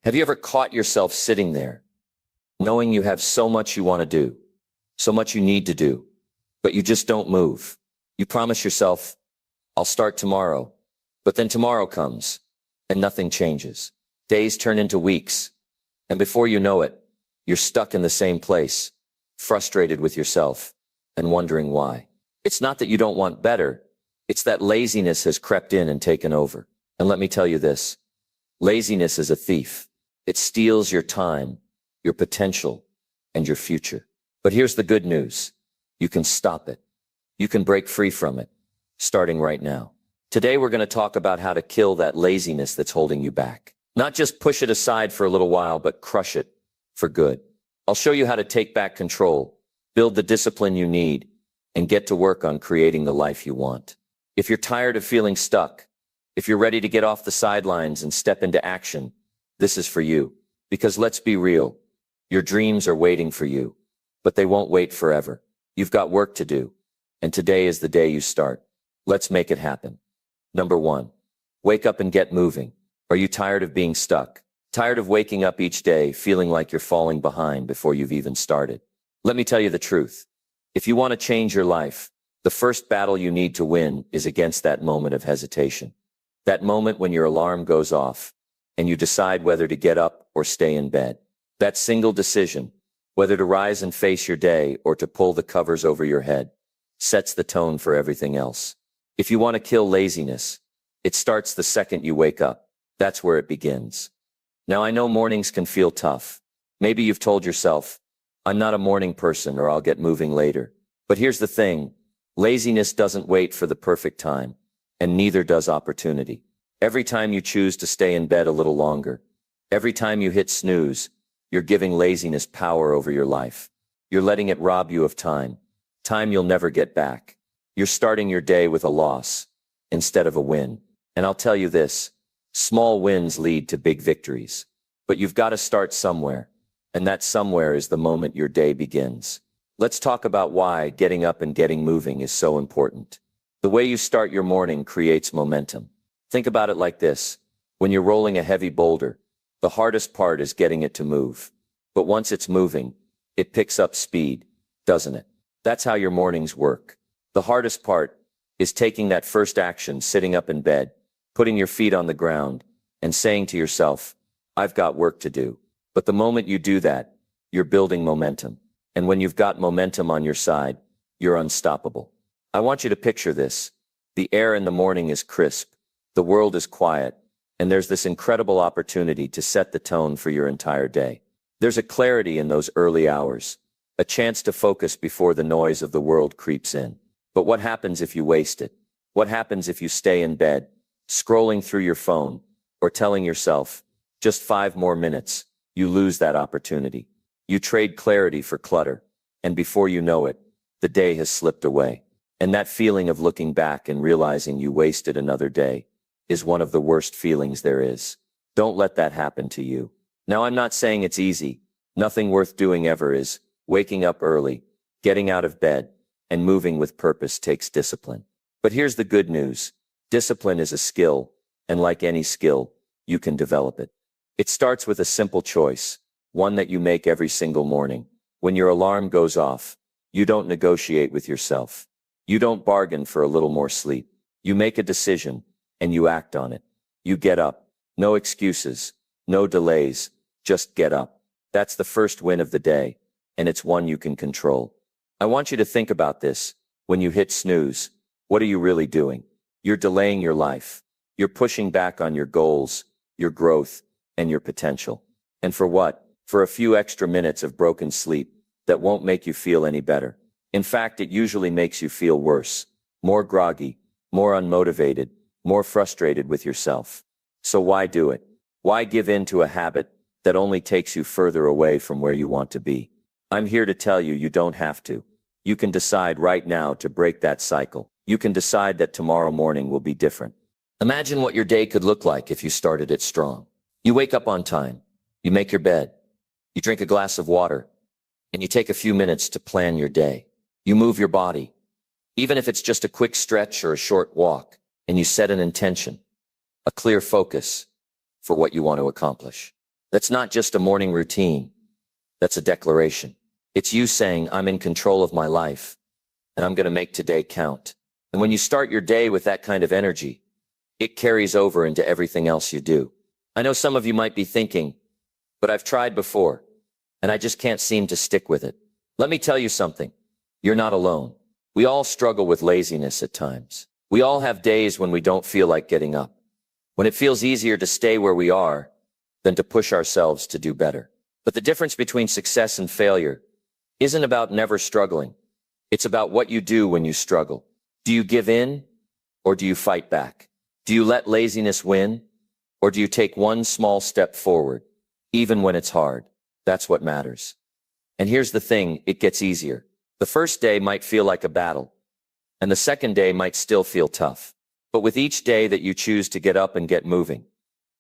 Have you ever caught yourself sitting there, knowing you have so much you want to do, so much you need to do, but you just don't move? You promise yourself, I'll start tomorrow, but then tomorrow comes and nothing changes. Days turn into weeks, and before you know it, you're stuck in the same place, frustrated with yourself and wondering why. It's not that you don't want better, it's that laziness has crept in and taken over. And let me tell you this, laziness is a thief. It steals your time, your potential, and your future. But here's the good news. You can stop it. You can break free from it, starting right now. Today we're going to talk about how to kill that laziness that's holding you back. Not just push it aside for a little while, but crush it for good. I'll show you how to take back control, build the discipline you need, and get to work on creating the life you want. If you're tired of feeling stuck, if you're ready to get off the sidelines and step into action, this is for you. Because let's be real, your dreams are waiting for you, but they won't wait forever. You've got work to do, and today is the day you start. Let's make it happen. Number 1, wake up and get moving. Are you tired of being stuck? Tired of waking up each day feeling like you're falling behind before you've even started? Let me tell you the truth. If you want to change your life, the first battle you need to win is against that moment of hesitation. That moment when your alarm goes off and you decide whether to get up or stay in bed. That single decision, whether to rise and face your day or to pull the covers over your head, sets the tone for everything else. If you want to kill laziness, it starts the second you wake up. That's where it begins. Now I know mornings can feel tough. Maybe you've told yourself, I'm not a morning person or I'll get moving later. But here's the thing, laziness doesn't wait for the perfect time, and neither does opportunity. Every time you choose to stay in bed a little longer, every time you hit snooze, you're giving laziness power over your life. You're letting it rob you of time, time you'll never get back. You're starting your day with a loss instead of a win. And I'll tell you this, small wins lead to big victories. But you've got to start somewhere, and that somewhere is the moment your day begins. Let's talk about why getting up and getting moving is so important. The way you start your morning creates momentum. Think about it like this. When you're rolling a heavy boulder, the hardest part is getting it to move. But once it's moving, it picks up speed, doesn't it? That's how your mornings work. The hardest part is taking that first action, sitting up in bed, putting your feet on the ground, and saying to yourself, I've got work to do. But the moment you do that, you're building momentum. And when you've got momentum on your side, you're unstoppable. I want you to picture this. The air in the morning is crisp. The world is quiet, and there's this incredible opportunity to set the tone for your entire day. There's a clarity in those early hours, a chance to focus before the noise of the world creeps in. But what happens if you waste it? What happens if you stay in bed, scrolling through your phone, or telling yourself, just 5 more minutes? You lose that opportunity. You trade clarity for clutter, and before you know it, the day has slipped away. And that feeling of looking back and realizing you wasted another day is one of the worst feelings there is. Don't let that happen to you. Now, I'm not saying it's easy. Nothing worth doing ever is. Waking up early, getting out of bed, and moving with purpose takes discipline. But here's the good news. Discipline is a skill, and like any skill, you can develop it. It starts with a simple choice, one that you make every single morning. When your alarm goes off, you don't negotiate with yourself. You don't bargain for a little more sleep. You make a decision, and you act on it. You get up. No excuses, no delays, just get up. That's the first win of the day, and it's one you can control. I want you to think about this. When you hit snooze, what are you really doing? You're delaying your life. You're pushing back on your goals, your growth, and your potential. And for what? For a few extra minutes of broken sleep that won't make you feel any better. In fact, it usually makes you feel worse, more groggy, more unmotivated, more frustrated with yourself. So why do it? Why give in to a habit that only takes you further away from where you want to be? I'm here to tell you, you don't have to. You can decide right now to break that cycle. You can decide that tomorrow morning will be different. Imagine what your day could look like if you started it strong. You wake up on time. You make your bed. You drink a glass of water. And you take a few minutes to plan your day. You move your body, even if it's just a quick stretch or a short walk, and you set an intention, a clear focus for what you want to accomplish. That's not just a morning routine. That's a declaration. It's you saying, I'm in control of my life, and I'm going to make today count. And when you start your day with that kind of energy, it carries over into everything else you do. I know some of you might be thinking, but I've tried before, and I just can't seem to stick with it. Let me tell you something. You're not alone. We all struggle with laziness at times. We all have days when we don't feel like getting up, when it feels easier to stay where we are than to push ourselves to do better. But the difference between success and failure isn't about never struggling. It's about what you do when you struggle. Do you give in, or do you fight back? Do you let laziness win, or do you take one small step forward, even when it's hard? That's what matters. And here's the thing, it gets easier. The first day might feel like a battle, and the second day might still feel tough. But with each day that you choose to get up and get moving,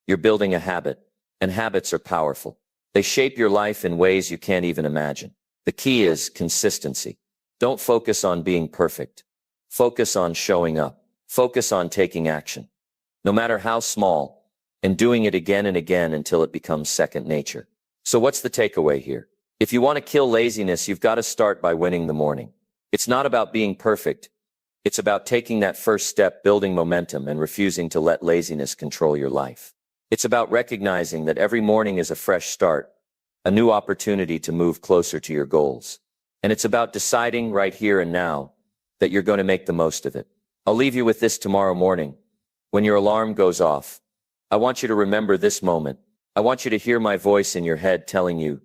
you're building a habit, and habits are powerful. They shape your life in ways you can't even imagine. The key is consistency. Don't focus on being perfect. Focus on showing up. Focus on taking action, no matter how small, and doing it again and again until it becomes second nature. So what's the takeaway here? If you want to kill laziness, you've got to start by winning the morning. It's not about being perfect. It's about taking that first step, building momentum, and refusing to let laziness control your life. It's about recognizing that every morning is a fresh start, a new opportunity to move closer to your goals. And it's about deciding right here and now that you're going to make the most of it. I'll leave you with this tomorrow morning. When your alarm goes off, I want you to remember this moment. I want you to hear my voice in your head telling you,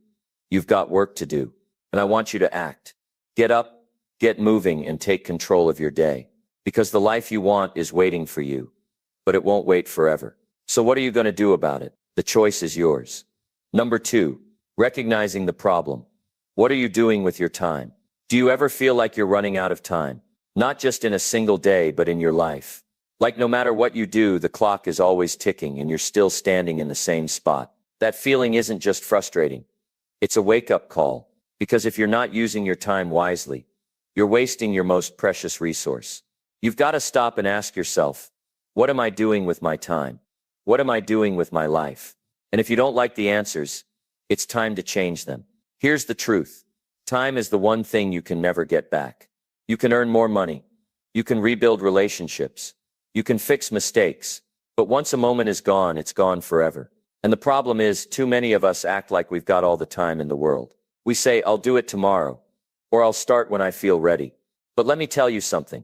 you've got work to do. And I want you to act. Get up, get moving, and take control of your day. Because the life you want is waiting for you, but it won't wait forever. So what are you going to do about it? The choice is yours. Number 2, recognizing the problem. What are you doing with your time? Do you ever feel like you're running out of time? Not just in a single day, but in your life. Like no matter what you do, the clock is always ticking and you're still standing in the same spot. That feeling isn't just frustrating. It's a wake-up call. Because if you're not using your time wisely, you're wasting your most precious resource. You've got to stop and ask yourself, what am I doing with my time? What am I doing with my life? And if you don't like the answers, it's time to change them. Here's the truth. Time is the one thing you can never get back. You can earn more money. You can rebuild relationships. You can fix mistakes. But once a moment is gone, it's gone forever. And the problem is, too many of us act like we've got all the time in the world. We say, I'll do it tomorrow, or I'll start when I feel ready. But let me tell you something.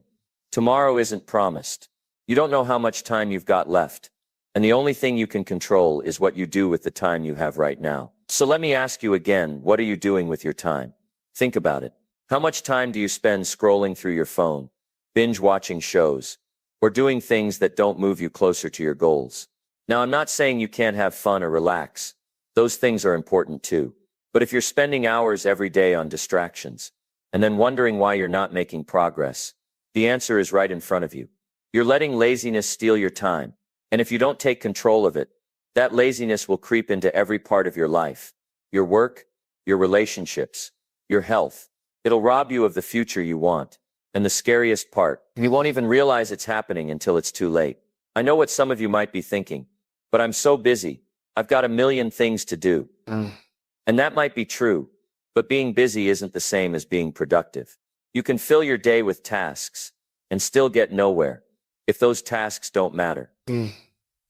Tomorrow isn't promised. You don't know how much time you've got left. And the only thing you can control is what you do with the time you have right now. So let me ask you again, what are you doing with your time? Think about it. How much time do you spend scrolling through your phone, binge watching shows, or doing things that don't move you closer to your goals? Now, I'm not saying you can't have fun or relax. Those things are important too. But if you're spending hours every day on distractions, and then wondering why you're not making progress, the answer is right in front of you. You're letting laziness steal your time. And if you don't take control of it, that laziness will creep into every part of your life. Your work, your relationships, your health. It'll rob you of the future you want. And the scariest part, you won't even realize it's happening until it's too late. I know what some of you might be thinking, but I'm so busy. I've got a million things to do. And that might be true, but being busy isn't the same as being productive. You can fill your day with tasks and still get nowhere if those tasks don't matter.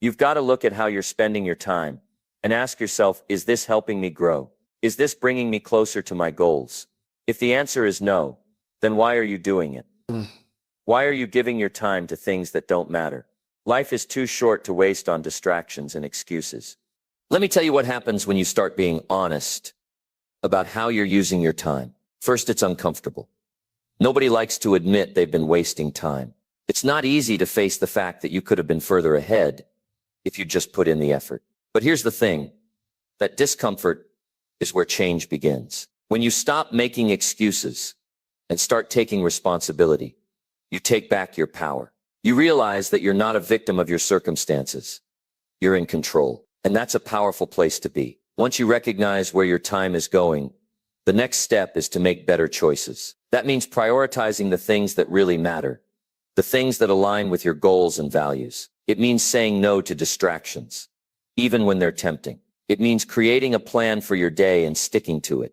You've got to look at how you're spending your time and ask yourself, is this helping me grow? Is this bringing me closer to my goals? If the answer is no, then why are you doing it? Why are you giving your time to things that don't matter? Life is too short to waste on distractions and excuses. Let me tell you what happens when you start being honest about how you're using your time. First, it's uncomfortable. Nobody likes to admit they've been wasting time. It's not easy to face the fact that you could have been further ahead if you just put in the effort. But here's the thing, that discomfort is where change begins. When you stop making excuses and start taking responsibility, you take back your power. You realize that you're not a victim of your circumstances. You're in control. And that's a powerful place to be. Once you recognize where your time is going, the next step is to make better choices. That means prioritizing the things that really matter, the things that align with your goals and values. It means saying no to distractions, even when they're tempting. It means creating a plan for your day and sticking to it,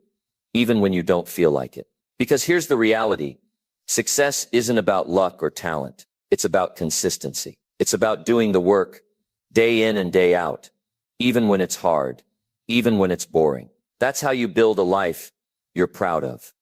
even when you don't feel like it. Because here's the reality. Success isn't about luck or talent. It's about consistency. It's about doing the work day in and day out, even when it's hard, even when it's boring. That's how you build a life you're proud of.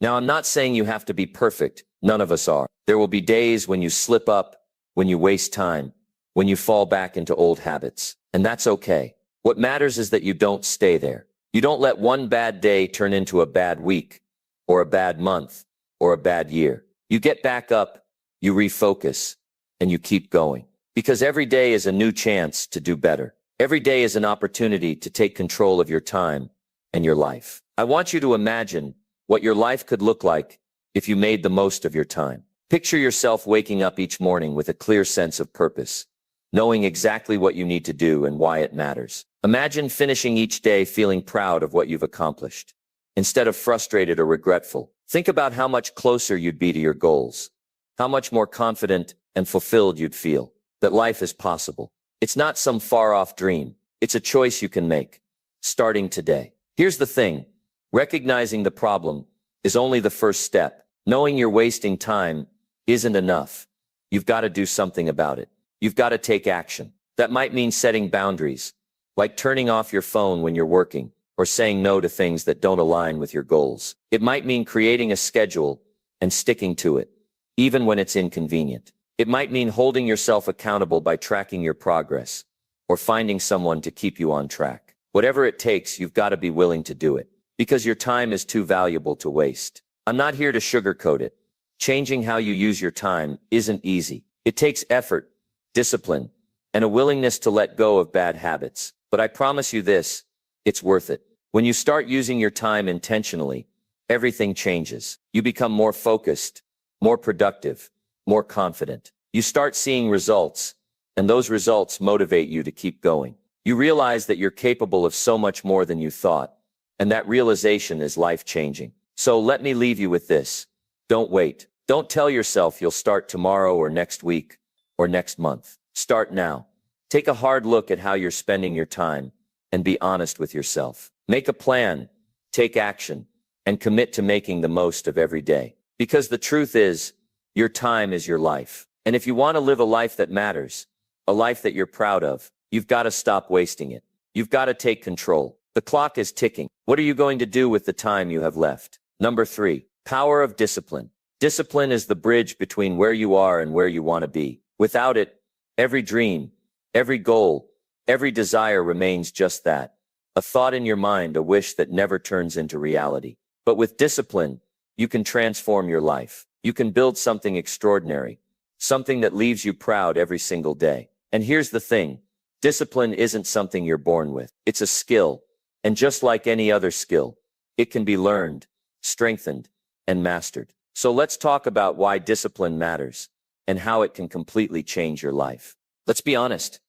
Now, I'm not saying you have to be perfect. None of us are. There will be days when you slip up, when you waste time, when you fall back into old habits. And that's okay. What matters is that you don't stay there. You don't let one bad day turn into a bad week, or a bad month, or a bad year. You get back up, you refocus, and you keep going. Because every day is a new chance to do better. Every day is an opportunity to take control of your time and your life. I want you to imagine what your life could look like if you made the most of your time. Picture yourself waking up each morning with a clear sense of purpose, knowing exactly what you need to do and why it matters. Imagine finishing each day feeling proud of what you've accomplished, instead of frustrated or regretful. Think about how much closer you'd be to your goals, how much more confident and fulfilled you'd feel that life is possible. It's not some far-off dream. It's a choice you can make, starting today. Here's the thing. Recognizing the problem is only the first step. Knowing you're wasting time isn't enough. You've got to do something about it. You've got to take action. That might mean setting boundaries, like turning off your phone when you're working, or saying no to things that don't align with your goals. It might mean creating a schedule and sticking to it, even when it's inconvenient. It might mean holding yourself accountable by tracking your progress, or finding someone to keep you on track. Whatever it takes, you've got to be willing to do it, because your time is too valuable to waste. I'm not here to sugarcoat it. Changing how you use your time isn't easy. It takes effort, discipline, and a willingness to let go of bad habits. But I promise you this, it's worth it. When you start using your time intentionally, everything changes. You become more focused, more productive, more confident. You start seeing results, and those results motivate you to keep going. You realize that you're capable of so much more than you thought, and that realization is life-changing. So let me leave you with this. Don't wait. Don't tell yourself you'll start tomorrow or next week or next month. Start now. Take a hard look at how you're spending your time and be honest with yourself. Make a plan, take action, and commit to making the most of every day. Because the truth is, your time is your life. And if you want to live a life that matters, a life that you're proud of, you've got to stop wasting it. You've got to take control. The clock is ticking. What are you going to do with the time you have left? Number 3, power of discipline. Discipline is the bridge between where you are and where you want to be. Without it, every dream, every goal, every desire remains just that. A thought in your mind, a wish that never turns into reality. But with discipline, you can transform your life. You can build something extraordinary, something that leaves you proud every single day. And here's the thing. Discipline isn't something you're born with. It's a skill. And just like any other skill, it can be learned, strengthened, and mastered. So let's talk about why discipline matters and how it can completely change your life. Let's be honest.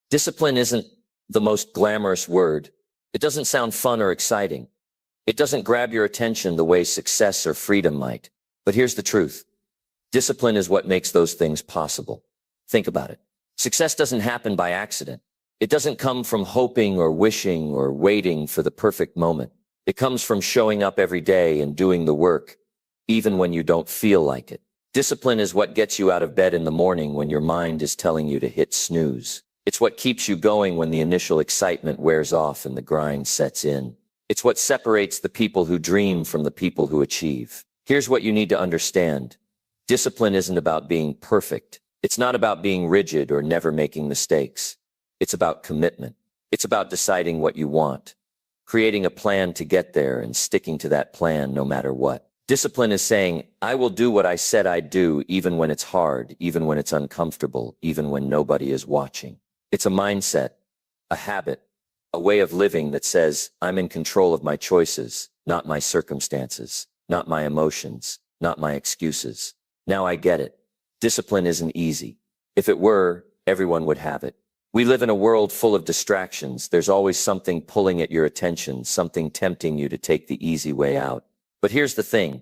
Discipline isn't the most glamorous word. It doesn't sound fun or exciting. It doesn't grab your attention the way success or freedom might. But here's the truth. Discipline is what makes those things possible. Think about it. Success doesn't happen by accident. It doesn't come from hoping or wishing or waiting for the perfect moment. It comes from showing up every day and doing the work, even when you don't feel like it. Discipline is what gets you out of bed in the morning when your mind is telling you to hit snooze. It's what keeps you going when the initial excitement wears off and the grind sets in. It's what separates the people who dream from the people who achieve. Here's what you need to understand. Discipline isn't about being perfect. It's not about being rigid or never making mistakes. It's about commitment. It's about deciding what you want, creating a plan to get there and sticking to that plan no matter what. Discipline is saying, I will do what I said I'd do even when it's hard, even when it's uncomfortable, even when nobody is watching. It's a mindset, a habit, a way of living that says, I'm in control of my choices, not my circumstances, not my emotions, not my excuses. Now I get it. Discipline isn't easy. If it were, everyone would have it. We live in a world full of distractions. There's always something pulling at your attention, something tempting you to take the easy way out. But here's the thing.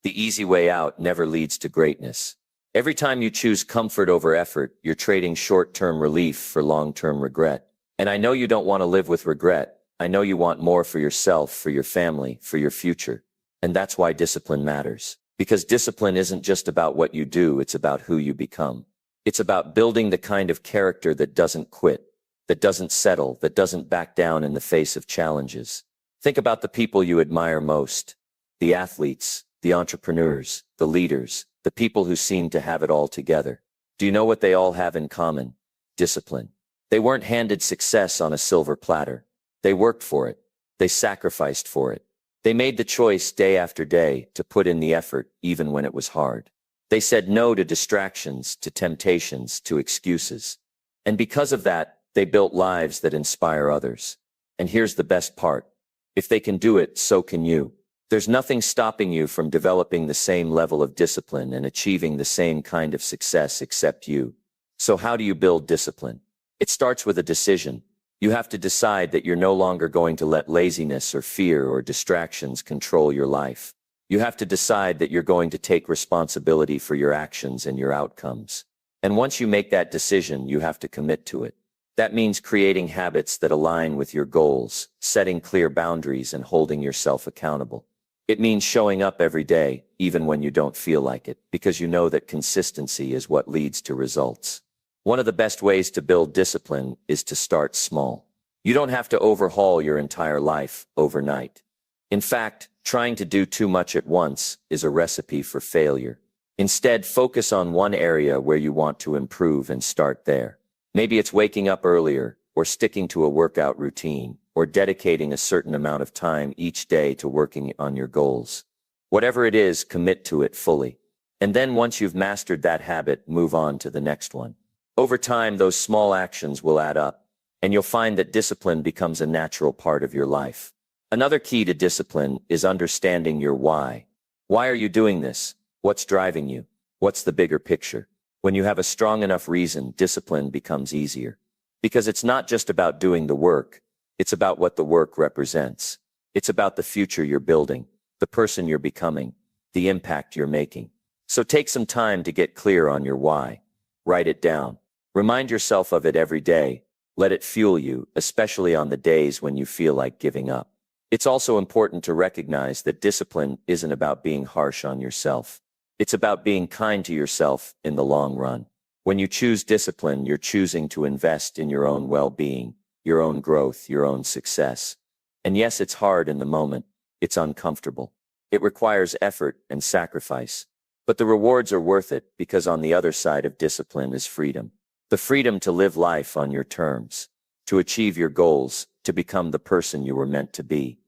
The easy way out never leads to greatness. Every time you choose comfort over effort, you're trading short-term relief for long-term regret. And I know you don't want to live with regret. I know you want more for yourself, for your family, for your future. And that's why discipline matters. Because discipline isn't just about what you do, it's about who you become. It's about building the kind of character that doesn't quit, that doesn't settle, that doesn't back down in the face of challenges. Think about the people you admire most. The athletes, the entrepreneurs, the leaders, the people who seem to have it all together. Do you know what they all have in common? Discipline. They weren't handed success on a silver platter. They worked for it. They sacrificed for it. They made the choice day after day to put in the effort even when it was hard. They said no to distractions, to temptations, to excuses. And because of that, they built lives that inspire others. And here's the best part. If they can do it, so can you. There's nothing stopping you from developing the same level of discipline and achieving the same kind of success except you. So how do you build discipline? It starts with a decision. You have to decide that you're no longer going to let laziness or fear or distractions control your life. You have to decide that you're going to take responsibility for your actions and your outcomes. And once you make that decision, you have to commit to it. That means creating habits that align with your goals, setting clear boundaries, and holding yourself accountable. It means showing up every day, even when you don't feel like it, because you know that consistency is what leads to results. One of the best ways to build discipline is to start small. You don't have to overhaul your entire life overnight. In fact, trying to do too much at once is a recipe for failure. Instead, focus on one area where you want to improve and start there. Maybe it's waking up earlier, or sticking to a workout routine, or dedicating a certain amount of time each day to working on your goals. Whatever it is, commit to it fully. And then once you've mastered that habit, move on to the next one. Over time, those small actions will add up, and you'll find that discipline becomes a natural part of your life. Another key to discipline is understanding your why. Why are you doing this? What's driving you? What's the bigger picture? When you have a strong enough reason, discipline becomes easier. Because it's not just about doing the work, it's about what the work represents. It's about the future you're building, the person you're becoming, the impact you're making. So take some time to get clear on your why. Write it down. Remind yourself of it every day. Let it fuel you, especially on the days when you feel like giving up. It's also important to recognize that discipline isn't about being harsh on yourself. It's about being kind to yourself in the long run. When you choose discipline, you're choosing to invest in your own well-being, your own growth, your own success. And yes, it's hard in the moment. It's uncomfortable. It requires effort and sacrifice. But the rewards are worth it, because on the other side of discipline is freedom. The freedom to live life on your terms, to achieve your goals, to become the person you were meant to be.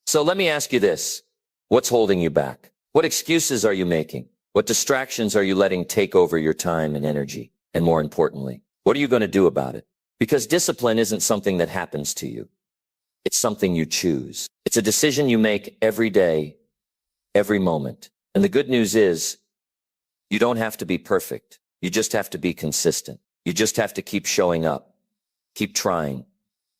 So let me ask you this. What's holding you back? What excuses are you making? What distractions are you letting take over your time and energy? And more importantly, what are you going to do about it? Because discipline isn't something that happens to you. It's something you choose. It's a decision you make every day, every moment. And the good news is, you don't have to be perfect. You just have to be consistent. You just have to keep showing up, keep trying,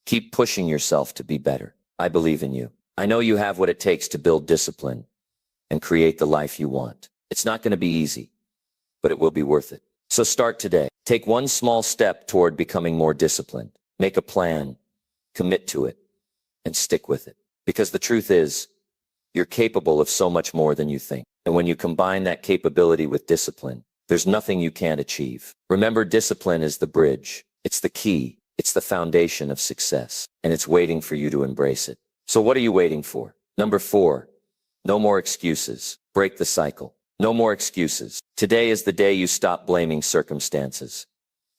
keep pushing yourself to be better. I believe in you. I know you have what it takes to build discipline and create the life you want. It's not going to be easy, but it will be worth it. So start today. Take one small step toward becoming more disciplined. Make a plan, commit to it, and stick with it. Because the truth is, you're capable of so much more than you think. And when you combine that capability with discipline, there's nothing you can't achieve. Remember, discipline is the bridge. It's the key. It's the foundation of success. And it's waiting for you to embrace it. So what are you waiting for? Number 4, no more excuses. Break the cycle. No more excuses. Today is the day you stop blaming circumstances.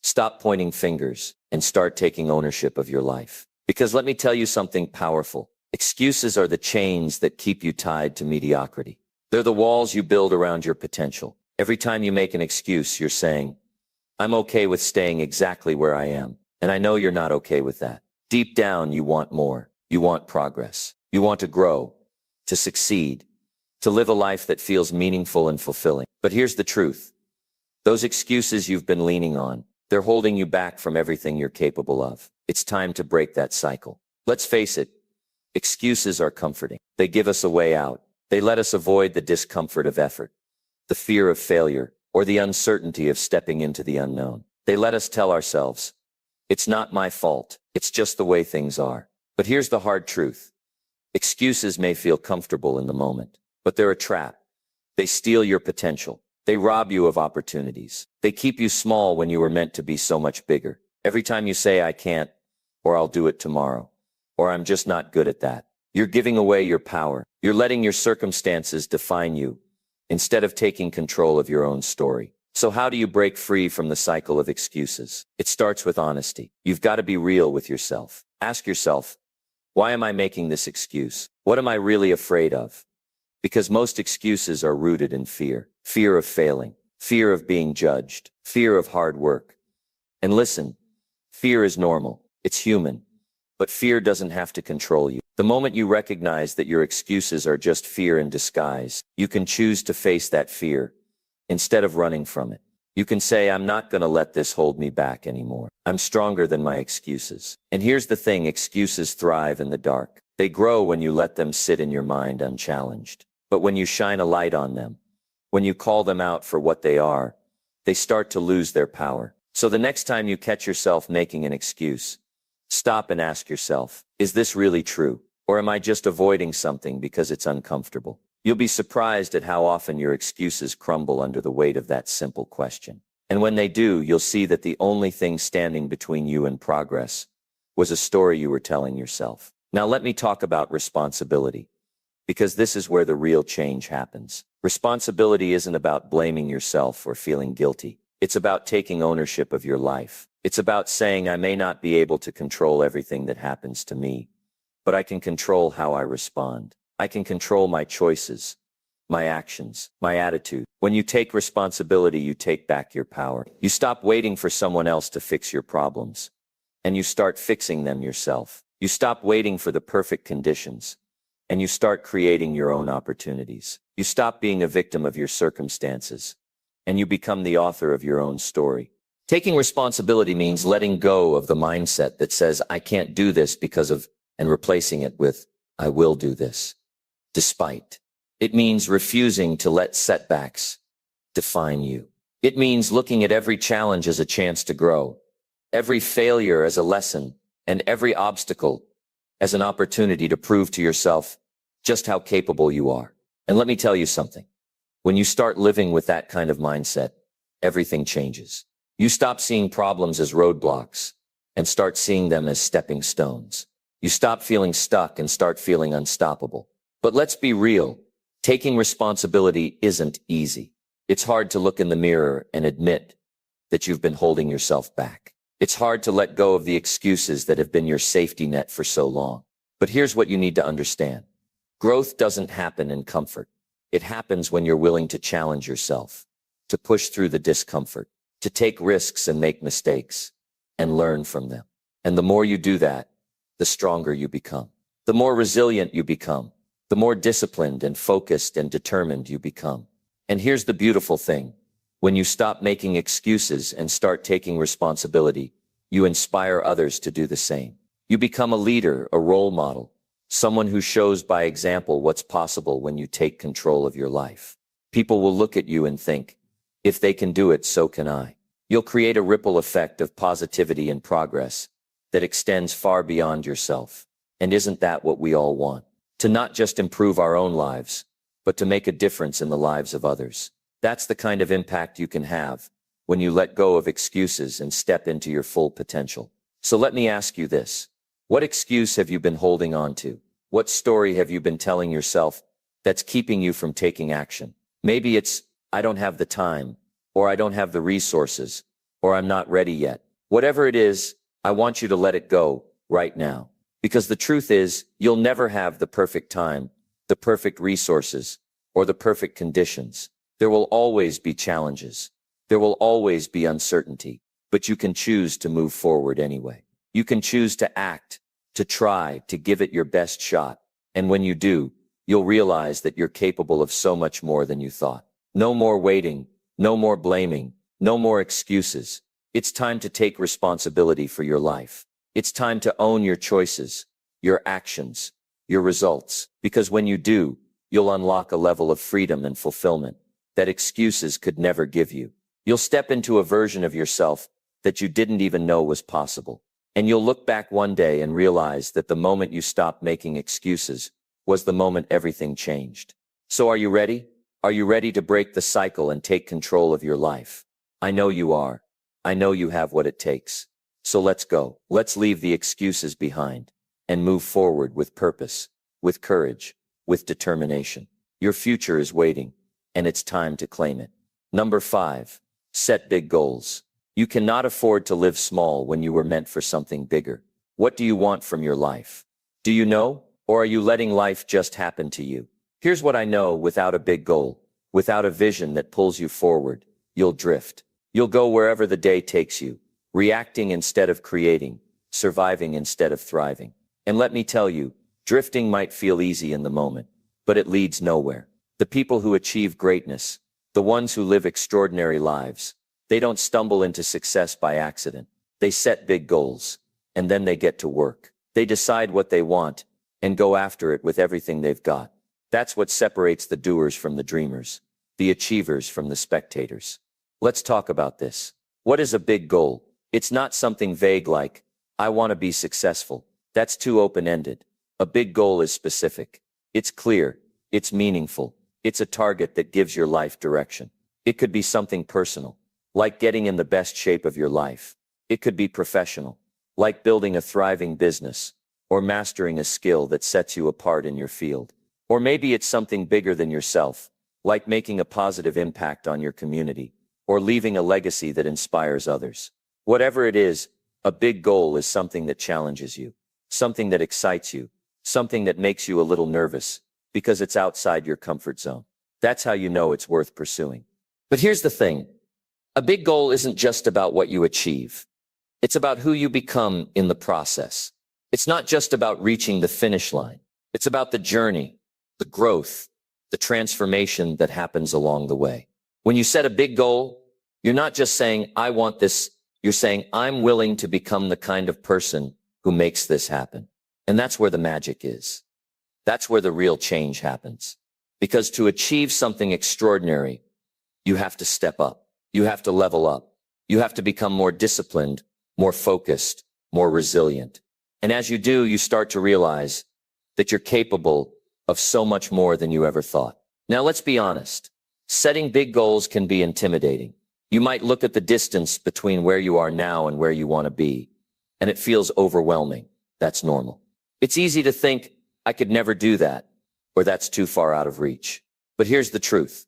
Stop pointing fingers and start taking ownership of your life. Because let me tell you something powerful. Excuses are the chains that keep you tied to mediocrity. They're the walls you build around your potential. Every time you make an excuse, you're saying, I'm okay with staying exactly where I am. And I know you're not okay with that. Deep down, you want more. You want progress. You want to grow, to succeed, to live a life that feels meaningful and fulfilling. But here's the truth. Those excuses you've been leaning on, they're holding you back from everything you're capable of. It's time to break that cycle. Let's face it, excuses are comforting. They give us a way out. They let us avoid the discomfort of effort, the fear of failure, or the uncertainty of stepping into the unknown. They let us tell ourselves, It's not my fault. It's just the way things are. But here's the hard truth. Excuses may feel comfortable in the moment, but they're a trap. They steal your potential. They rob you of opportunities. They keep you small when you were meant to be so much bigger. Every time you say, I can't, or I'll do it tomorrow, or I'm just not good at that, you're giving away your power. You're letting your circumstances define you instead of taking control of your own story. So how do you break free from the cycle of excuses? It starts with honesty. You've got to be real with yourself. Ask yourself, why am I making this excuse? What am I really afraid of? Because most excuses are rooted in fear. Fear of failing, fear of being judged, fear of hard work. And listen, fear is normal. It's human. But fear doesn't have to control you. The moment you recognize that your excuses are just fear in disguise, you can choose to face that fear instead of running from it. You can say, I'm not going to let this hold me back anymore. I'm stronger than my excuses. And here's the thing, excuses thrive in the dark. They grow when you let them sit in your mind unchallenged. But when you shine a light on them, when you call them out for what they are, they start to lose their power. So the next time you catch yourself making an excuse, stop and ask yourself, is this really true? Or am I just avoiding something because it's uncomfortable? You'll be surprised at how often your excuses crumble under the weight of that simple question. And when they do, you'll see that the only thing standing between you and progress was a story you were telling yourself. Now let me talk about responsibility, because this is where the real change happens. Responsibility isn't about blaming yourself or feeling guilty. It's about taking ownership of your life. It's about saying, I may not be able to control everything that happens to me, but I can control how I respond. I can control my choices, my actions, my attitude. When you take responsibility, you take back your power. You stop waiting for someone else to fix your problems, and you start fixing them yourself. You stop waiting for the perfect conditions, and you start creating your own opportunities. You stop being a victim of your circumstances, and you become the author of your own story. Taking responsibility means letting go of the mindset that says, I can't do this because of, and replacing it with, I will do this. Despite. It means refusing to let setbacks define you. It means looking at every challenge as a chance to grow, every failure as a lesson, and every obstacle as an opportunity to prove to yourself just how capable you are. And let me tell you something. When you start living with that kind of mindset, everything changes. You stop seeing problems as roadblocks and start seeing them as stepping stones. You stop feeling stuck and start feeling unstoppable. But let's be real. Taking responsibility isn't easy. It's hard to look in the mirror and admit that you've been holding yourself back. It's hard to let go of the excuses that have been your safety net for so long. But here's what you need to understand. Growth doesn't happen in comfort. It happens when you're willing to challenge yourself, to push through the discomfort, to take risks and make mistakes, and learn from them. And the more you do that, the stronger you become. The more resilient you become. The more disciplined and focused and determined you become. And here's the beautiful thing. When you stop making excuses and start taking responsibility, you inspire others to do the same. You become a leader, a role model, someone who shows by example what's possible when you take control of your life. People will look at you and think, if they can do it, so can I. You'll create a ripple effect of positivity and progress that extends far beyond yourself. And isn't that what we all want? To not just improve our own lives, but to make a difference in the lives of others. That's the kind of impact you can have when you let go of excuses and step into your full potential. So let me ask you this. What excuse have you been holding on to? What story have you been telling yourself that's keeping you from taking action? Maybe it's, I don't have the time, or I don't have the resources, or I'm not ready yet. Whatever it is, I want you to let it go right now. Because the truth is, you'll never have the perfect time, the perfect resources, or the perfect conditions. There will always be challenges. There will always be uncertainty, but you can choose to move forward anyway. You can choose to act, to try, to give it your best shot. And when you do, you'll realize that you're capable of so much more than you thought. No more waiting, no more blaming, no more excuses. It's time to take responsibility for your life. It's time to own your choices, your actions, your results. Because when you do, you'll unlock a level of freedom and fulfillment that excuses could never give you. You'll step into a version of yourself that you didn't even know was possible. And you'll look back one day and realize that the moment you stopped making excuses was the moment everything changed. So are you ready? Are you ready to break the cycle and take control of your life? I know you are. I know you have what it takes. So let's go. Let's leave the excuses behind and move forward with purpose, with courage, with determination. Your future is waiting, and it's time to claim it. Number 5, set big goals. You cannot afford to live small when you were meant for something bigger. What do you want from your life? Do you know? Or are you letting life just happen to you? Here's what I know: without a big goal, without a vision that pulls you forward, you'll drift. You'll go wherever the day takes you, reacting instead of creating, surviving instead of thriving. And let me tell you, drifting might feel easy in the moment, but it leads nowhere. The people who achieve greatness, the ones who live extraordinary lives, they don't stumble into success by accident. They set big goals, and then they get to work. They decide what they want and go after it with everything they've got. That's what separates the doers from the dreamers, the achievers from the spectators. Let's talk about this. What is a big goal? It's not something vague like, I want to be successful. That's too open-ended. A big goal is specific. It's clear. It's meaningful. It's a target that gives your life direction. It could be something personal, like getting in the best shape of your life. It could be professional, like building a thriving business or mastering a skill that sets you apart in your field. Or maybe it's something bigger than yourself, like making a positive impact on your community or leaving a legacy that inspires others. Whatever it is, a big goal is something that challenges you, something that excites you, something that makes you a little nervous because it's outside your comfort zone. That's how you know it's worth pursuing. But here's the thing. A big goal isn't just about what you achieve. It's about who you become in the process. It's not just about reaching the finish line. It's about the journey, the growth, the transformation that happens along the way. When you set a big goal, you're not just saying, I want this. You're saying, I'm willing to become the kind of person who makes this happen. And that's where the magic is. That's where the real change happens. Because to achieve something extraordinary, you have to step up. You have to level up. You have to become more disciplined, more focused, more resilient. And as you do, you start to realize that you're capable of so much more than you ever thought. Now, let's be honest. Setting big goals can be intimidating. You might look at the distance between where you are now and where you want to be, and it feels overwhelming. That's normal. It's easy to think, I could never do that, or that's too far out of reach. But here's the truth.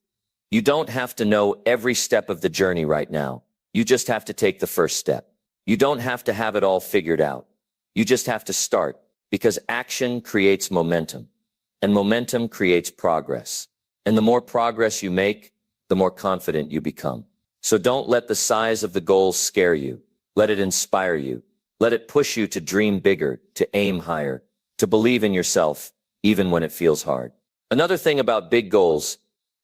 You don't have to know every step of the journey right now. You just have to take the first step. You don't have to have it all figured out. You just have to start, because action creates momentum, and momentum creates progress. And the more progress you make, the more confident you become. So don't let the size of the goals scare you. Let it inspire you. Let it push you to dream bigger, to aim higher, to believe in yourself, even when it feels hard. Another thing about big goals,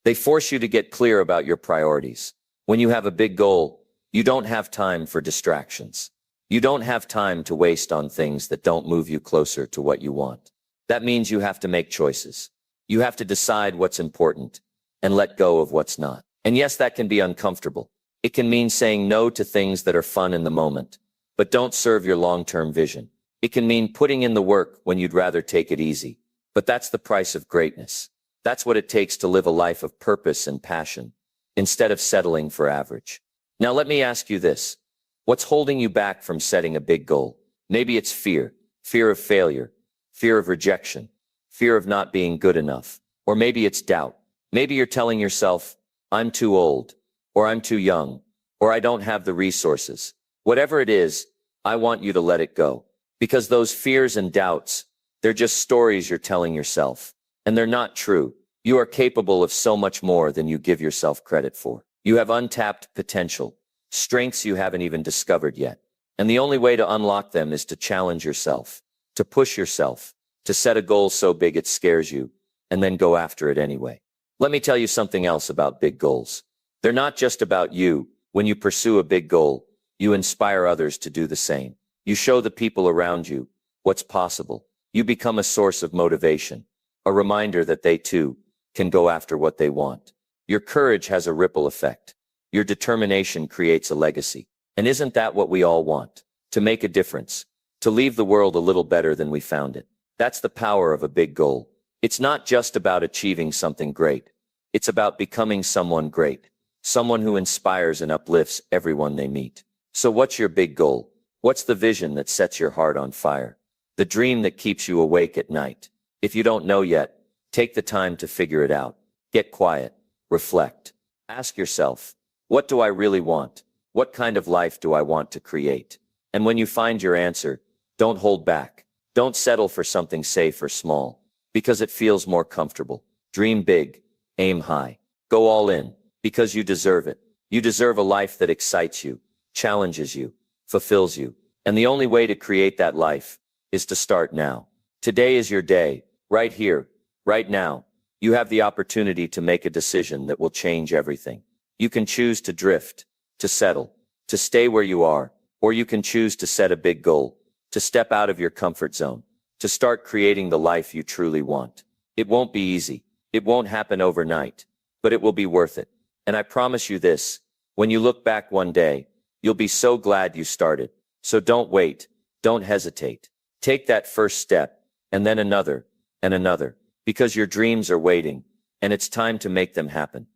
they force you to get clear about your priorities. When you have a big goal, you don't have time for distractions. You don't have time to waste on things that don't move you closer to what you want. That means you have to make choices. You have to decide what's important and let go of what's not. And yes, that can be uncomfortable. It can mean saying no to things that are fun in the moment, but don't serve your long-term vision. It can mean putting in the work when you'd rather take it easy. But that's the price of greatness. That's what it takes to live a life of purpose and passion, instead of settling for average. Now let me ask you this. What's holding you back from setting a big goal? Maybe it's fear of failure, fear of rejection, fear of not being good enough. Or maybe it's doubt. Maybe you're telling yourself, I'm too old, or I'm too young, or I don't have the resources. Whatever it is, I want you to let it go. Because those fears and doubts, they're just stories you're telling yourself. And they're not true. You are capable of so much more than you give yourself credit for. You have untapped potential, strengths you haven't even discovered yet. And the only way to unlock them is to challenge yourself, to push yourself, to set a goal so big it scares you, and then go after it anyway. Let me tell you something else about big goals. They're not just about you. When you pursue a big goal, you inspire others to do the same. You show the people around you what's possible. You become a source of motivation, a reminder that they too can go after what they want. Your courage has a ripple effect. Your determination creates a legacy. And isn't that what we all want? To make a difference. To leave the world a little better than we found it. That's the power of a big goal. It's not just about achieving something great. It's about becoming someone great. Someone who inspires and uplifts everyone they meet. So what's your big goal? What's the vision that sets your heart on fire? The dream that keeps you awake at night? If you don't know yet, take the time to figure it out. Get quiet. Reflect. Ask yourself, what do I really want? What kind of life do I want to create? And when you find your answer, don't hold back. Don't settle for something safe or small, because it feels more comfortable. Dream big. Aim high. Go all in, because you deserve it. You deserve a life that excites you, challenges you, fulfills you. And the only way to create that life is to start now. Today is your day, right here, right now. You have the opportunity to make a decision that will change everything. You can choose to drift, to settle, to stay where you are, or you can choose to set a big goal, to step out of your comfort zone, to start creating the life you truly want. It won't be easy. It won't happen overnight, but it will be worth it. And I promise you this, when you look back one day, you'll be so glad you started. So don't wait. Don't hesitate. Take that first step, and then another, and another, because your dreams are waiting, and it's time to make them happen.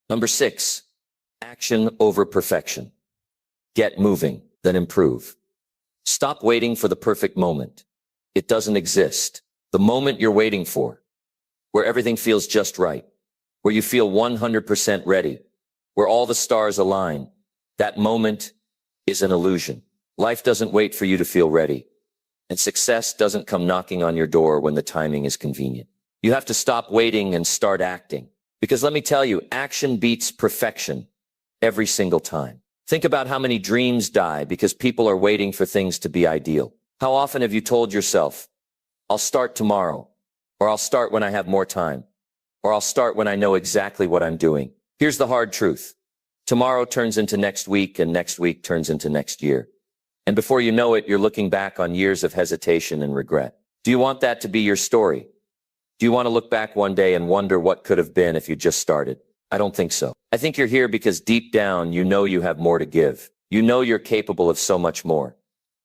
Number 6, action over perfection. Get moving, then improve. Stop waiting for the perfect moment. It doesn't exist. The moment you're waiting for, where everything feels just right, where you feel 100% ready, where all the stars align, that moment is an illusion. Life doesn't wait for you to feel ready, and success doesn't come knocking on your door when the timing is convenient. You have to stop waiting and start acting, because let me tell you, action beats perfection every single time. Think about how many dreams die because people are waiting for things to be ideal. How often have you told yourself, I'll start tomorrow, or I'll start when I have more time, or I'll start when I know exactly what I'm doing? Here's the hard truth. Tomorrow turns into next week, and next week turns into next year. And before you know it, you're looking back on years of hesitation and regret. Do you want that to be your story? Do you want to look back one day and wonder what could have been if you just started? I don't think so. I think you're here because deep down, you know you have more to give. You know you're capable of so much more.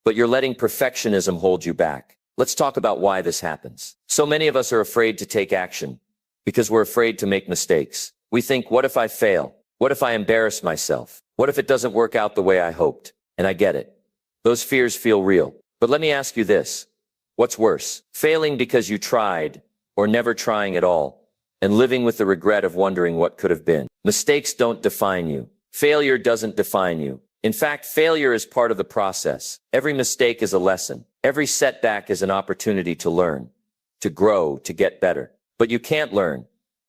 But you're letting perfectionism hold you back. Let's talk about why this happens. So many of us are afraid to take action because we're afraid to make mistakes. We think, what if I fail? What if I embarrass myself? What if it doesn't work out the way I hoped? And I get it. Those fears feel real. But let me ask you this. What's worse? Failing because you tried, or never trying at all, and living with the regret of wondering what could have been? Mistakes don't define you. Failure doesn't define you. In fact, failure is part of the process. Every mistake is a lesson. Every setback is an opportunity to learn, to grow, to get better. But you can't learn,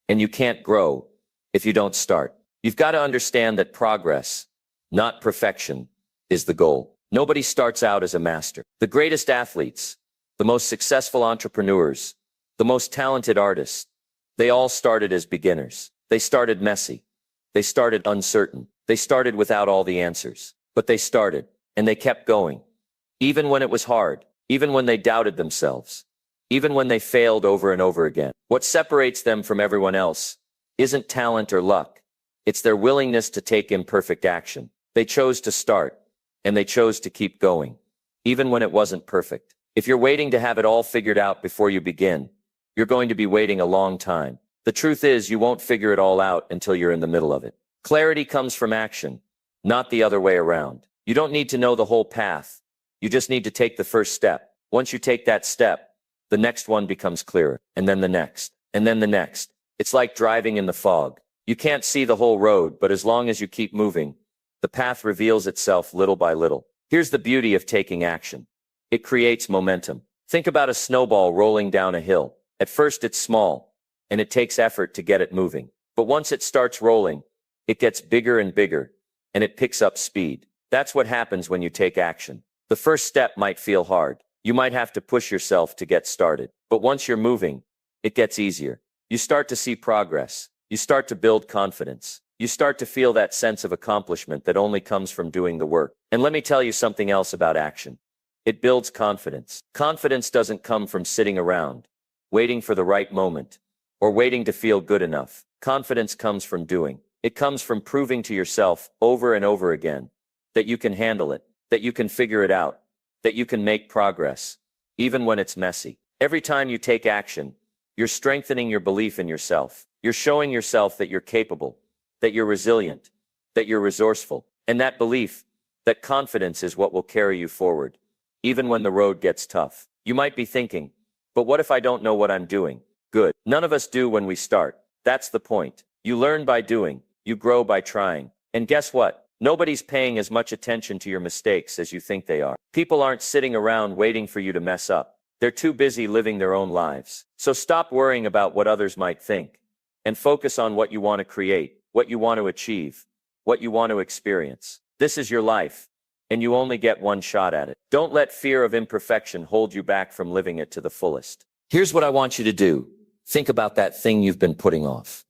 and you can't grow if you don't start. You've got to understand that progress, not perfection, is the goal. Nobody starts out as a master. The greatest athletes, the most successful entrepreneurs, the most talented artists, they all started as beginners. They started messy. They started uncertain. They started without all the answers. But they started, and they kept going. Even when it was hard, even when they doubted themselves, even when they failed over and over again. What separates them from everyone else isn't talent or luck. It's their willingness to take imperfect action. They chose to start, and they chose to keep going, even when it wasn't perfect. If you're waiting to have it all figured out before you begin, you're going to be waiting a long time. The truth is, you won't figure it all out until you're in the middle of it. Clarity comes from action, not the other way around. You don't need to know the whole path. You just need to take the first step. Once you take that step, the next one becomes clearer, and then the next, and then the next. It's like driving in the fog. You can't see the whole road, but as long as you keep moving, the path reveals itself little by little. Here's the beauty of taking action. It creates momentum. Think about a snowball rolling down a hill. At first it's small, and it takes effort to get it moving. But once it starts rolling, it gets bigger and bigger, and it picks up speed. That's what happens when you take action. The first step might feel hard. You might have to push yourself to get started. But once you're moving, it gets easier. You start to see progress. You start to build confidence. You start to feel that sense of accomplishment that only comes from doing the work. And let me tell you something else about action. It builds confidence. Confidence doesn't come from sitting around, waiting for the right moment, or waiting to feel good enough. Confidence comes from doing. It comes from proving to yourself over and over again that you can handle it, that you can figure it out, that you can make progress, even when it's messy. Every time you take action, you're strengthening your belief in yourself. You're showing yourself that you're capable, that you're resilient, that you're resourceful. And that belief, that confidence is what will carry you forward, even when the road gets tough. You might be thinking, but what if I don't know what I'm doing? Good. None of us do when we start. That's the point. You learn by doing. You grow by trying. And guess what? Nobody's paying as much attention to your mistakes as you think they are. People aren't sitting around waiting for you to mess up. They're too busy living their own lives. So stop worrying about what others might think and focus on what you want to create, what you want to achieve, what you want to experience. This is your life, and you only get one shot at it. Don't let fear of imperfection hold you back from living it to the fullest. Here's what I want you to do. Think about that thing you've been putting off,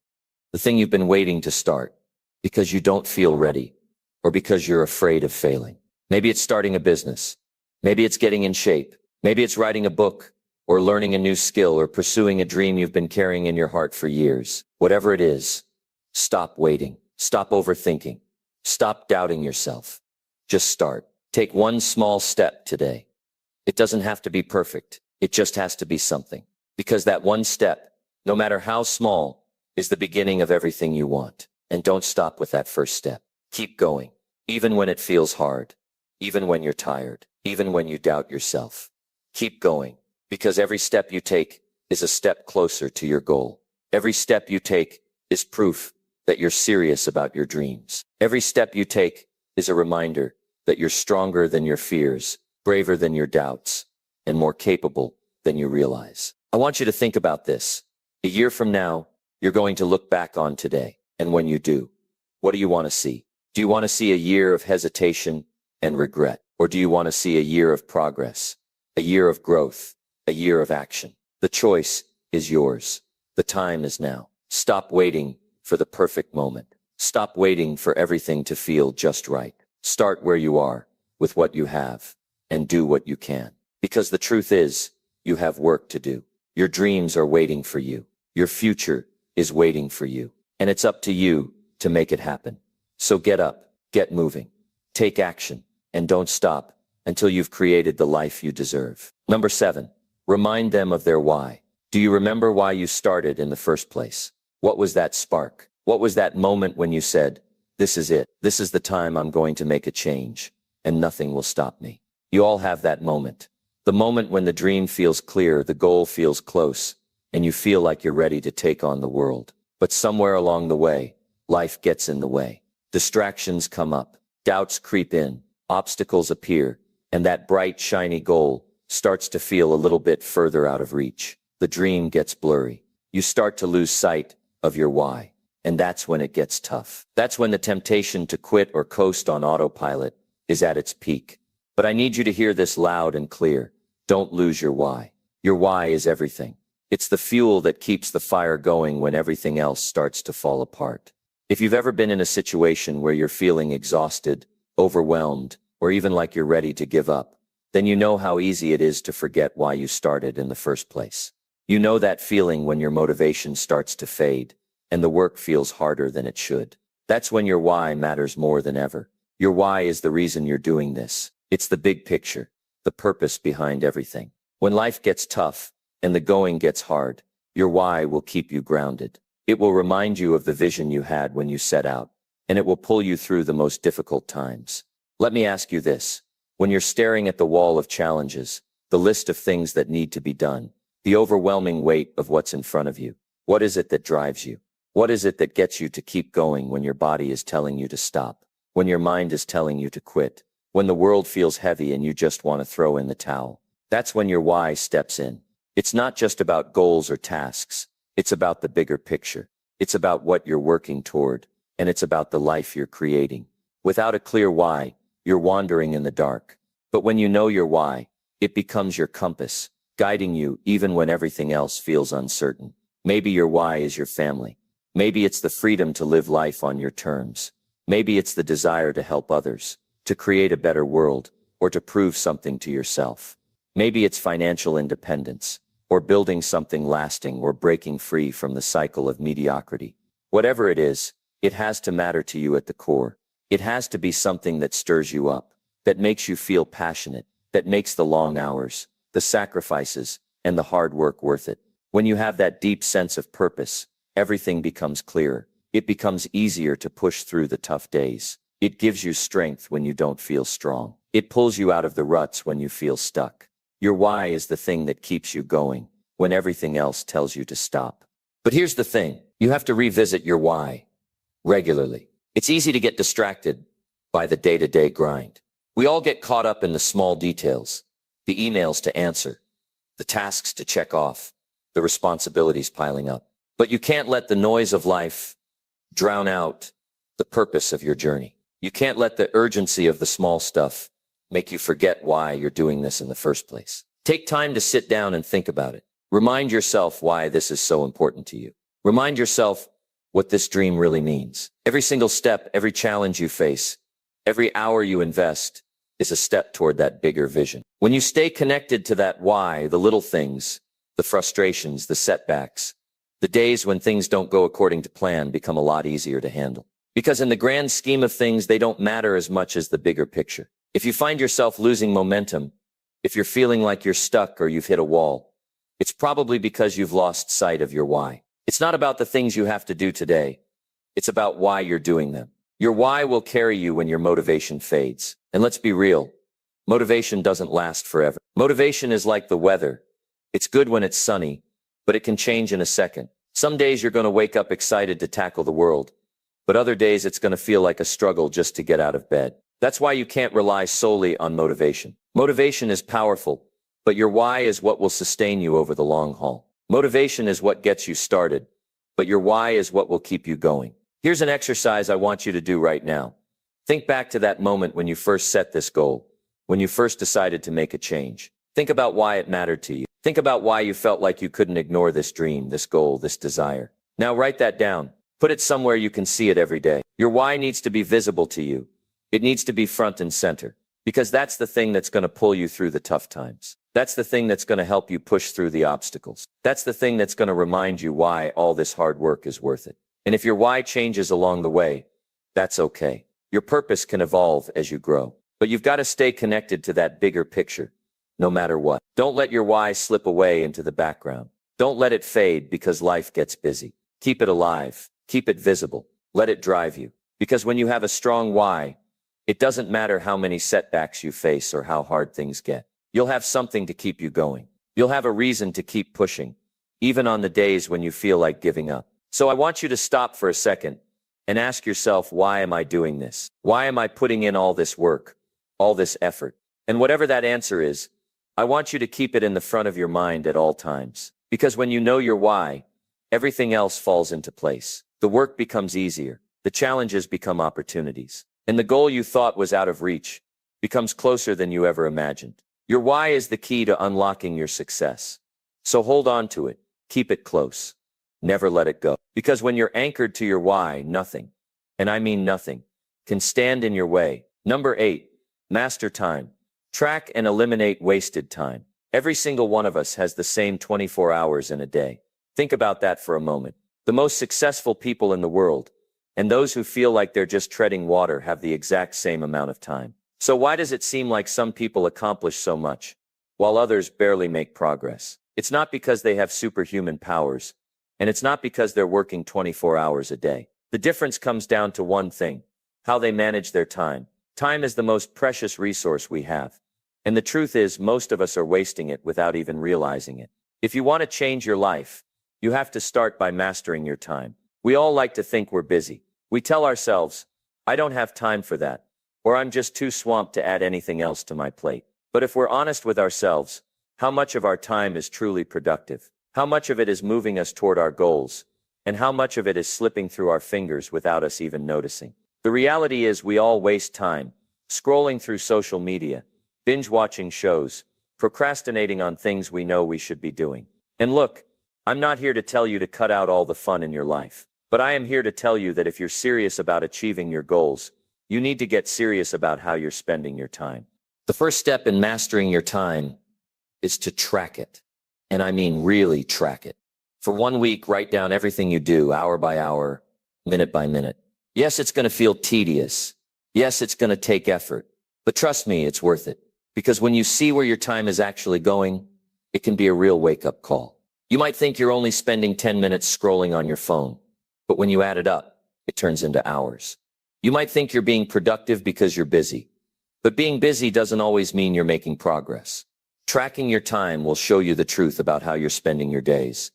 the thing you've been waiting to start because you don't feel ready or because you're afraid of failing. Maybe it's starting a business. Maybe it's getting in shape. Maybe it's writing a book or learning a new skill or pursuing a dream you've been carrying in your heart for years. Whatever it is, stop waiting. Stop overthinking. Stop doubting yourself. Just start. Take one small step today. It doesn't have to be perfect. It just has to be something. Because that one step, no matter how small, is the beginning of everything you want. And don't stop with that first step. Keep going. Even when it feels hard. Even when you're tired. Even when you doubt yourself. Keep going. Because every step you take is a step closer to your goal. Every step you take is proof that you're serious about your dreams. Every step you take is a reminder that you're stronger than your fears, braver than your doubts, and more capable than you realize. I want you to think about this. A year from now, you're going to look back on today. And when you do, what do you want to see? Do you want to see a year of hesitation and regret? Or do you want to see a year of progress, a year of growth, a year of action? The choice is yours. The time is now. Stop waiting for the perfect moment. Stop waiting for everything to feel just right. Start where you are, with what you have, and do what you can. Because the truth is, you have work to do. Your dreams are waiting for you. Your future is waiting for you. And it's up to you to make it happen. So get up, get moving, take action, and don't stop until you've created the life you deserve. Number 7, remind them of their why. Do you remember why you started in the first place? What was that spark? What was that moment when you said, this is it. This is the time I'm going to make a change, and nothing will stop me. You all have that moment. The moment when the dream feels clear, the goal feels close, and you feel like you're ready to take on the world. But somewhere along the way, life gets in the way. Distractions come up, doubts creep in, obstacles appear, and that bright, shiny goal starts to feel a little bit further out of reach. The dream gets blurry. You start to lose sight of your why. And that's when it gets tough. That's when the temptation to quit or coast on autopilot is at its peak. But I need you to hear this loud and clear. Don't lose your why. Your why is everything. It's the fuel that keeps the fire going when everything else starts to fall apart. If you've ever been in a situation where you're feeling exhausted, overwhelmed, or even like you're ready to give up, then you know how easy it is to forget why you started in the first place. You know that feeling when your motivation starts to fade and the work feels harder than it should. That's when your why matters more than ever. Your why is the reason you're doing this. It's the big picture, the purpose behind everything. When life gets tough and the going gets hard, your why will keep you grounded. It will remind you of the vision you had when you set out, and it will pull you through the most difficult times. Let me ask you this. When you're staring at the wall of challenges, the list of things that need to be done, the overwhelming weight of what's in front of you, what is it that drives you? What is it that gets you to keep going when your body is telling you to stop? When your mind is telling you to quit? When the world feels heavy and you just want to throw in the towel? That's when your why steps in. It's not just about goals or tasks. It's about the bigger picture. It's about what you're working toward, and it's about the life you're creating. Without a clear why, you're wandering in the dark. But when you know your why, it becomes your compass, guiding you even when everything else feels uncertain. Maybe your why is your family. Maybe it's the freedom to live life on your terms. Maybe it's the desire to help others, to create a better world, or to prove something to yourself. Maybe it's financial independence, or building something lasting, or breaking free from the cycle of mediocrity. Whatever it is, it has to matter to you at the core. It has to be something that stirs you up, that makes you feel passionate, that makes the long hours, the sacrifices, and the hard work worth it. When you have that deep sense of purpose, everything becomes clearer. It becomes easier to push through the tough days. It gives you strength when you don't feel strong. It pulls you out of the ruts when you feel stuck. Your why is the thing that keeps you going when everything else tells you to stop. But here's the thing. You have to revisit your why regularly. It's easy to get distracted by the day-to-day grind. We all get caught up in the small details, the emails to answer, the tasks to check off, the responsibilities piling up. But you can't let the noise of life drown out the purpose of your journey. You can't let the urgency of the small stuff make you forget why you're doing this in the first place. Take time to sit down and think about it. Remind yourself why this is so important to you. Remind yourself what this dream really means. Every single step, every challenge you face, every hour you invest is a step toward that bigger vision. When you stay connected to that why, the little things, the frustrations, the setbacks, the days when things don't go according to plan become a lot easier to handle. Because in the grand scheme of things, they don't matter as much as the bigger picture. If you find yourself losing momentum, if you're feeling like you're stuck or you've hit a wall, it's probably because you've lost sight of your why. It's not about the things you have to do today. It's about why you're doing them. Your why will carry you when your motivation fades. And let's be real, motivation doesn't last forever. Motivation is like the weather. It's good when it's sunny, but it can change in a second. Some days you're going to wake up excited to tackle the world, but other days it's going to feel like a struggle just to get out of bed. That's why you can't rely solely on motivation. Motivation is powerful, but your why is what will sustain you over the long haul. Motivation is what gets you started, but your why is what will keep you going. Here's an exercise I want you to do right now. Think back to that moment when you first set this goal, when you first decided to make a change. Think about why it mattered to you. Think about why you felt like you couldn't ignore this dream, this goal, this desire. Now write that down. Put it somewhere you can see it every day. Your why needs to be visible to you. It needs to be front and center, because that's the thing that's going to pull you through the tough times. That's the thing that's going to help you push through the obstacles. That's the thing that's going to remind you why all this hard work is worth it. And if your why changes along the way, that's okay. Your purpose can evolve as you grow. But you've got to stay connected to that bigger picture, no matter what. Don't let your why slip away into the background. Don't let it fade because life gets busy. Keep it alive. Keep it visible. Let it drive you. Because when you have a strong why, it doesn't matter how many setbacks you face or how hard things get. You'll have something to keep you going. You'll have a reason to keep pushing, even on the days when you feel like giving up. So I want you to stop for a second and ask yourself, why am I doing this? Why am I putting in all this work, all this effort? And whatever that answer is, I want you to keep it in the front of your mind at all times. Because when you know your why, everything else falls into place. The work becomes easier. The challenges become opportunities. And the goal you thought was out of reach becomes closer than you ever imagined. Your why is the key to unlocking your success. So hold on to it. Keep it close. Never let it go. Because when you're anchored to your why, nothing, and I mean nothing, can stand in your way. Number 8, master time. Track and eliminate wasted time. Every single one of us has the same 24 hours in a day. Think about that for a moment. The most successful people in the world, and those who feel like they're just treading water, have the exact same amount of time. So why does it seem like some people accomplish so much, while others barely make progress? It's not because they have superhuman powers, and it's not because they're working 24 hours a day. The difference comes down to one thing: how they manage their time. Time is the most precious resource we have. And the truth is, most of us are wasting it without even realizing it. If you want to change your life, you have to start by mastering your time. We all like to think we're busy. We tell ourselves, I don't have time for that, or I'm just too swamped to add anything else to my plate. But if we're honest with ourselves, how much of our time is truly productive? How much of it is moving us toward our goals? And how much of it is slipping through our fingers without us even noticing? The reality is, we all waste time scrolling through social media, binge-watching shows, procrastinating on things we know we should be doing. And look, I'm not here to tell you to cut out all the fun in your life, but I am here to tell you that if you're serious about achieving your goals, you need to get serious about how you're spending your time. The first step in mastering your time is to track it. And I mean really track it. For 1 week, write down everything you do, hour by hour, minute by minute. Yes, it's going to feel tedious. Yes, it's going to take effort, but trust me, it's worth it. Because when you see where your time is actually going, it can be a real wake-up call. You might think you're only spending 10 minutes scrolling on your phone, but when you add it up, it turns into hours. You might think you're being productive because you're busy, but being busy doesn't always mean you're making progress. Tracking your time will show you the truth about how you're spending your days.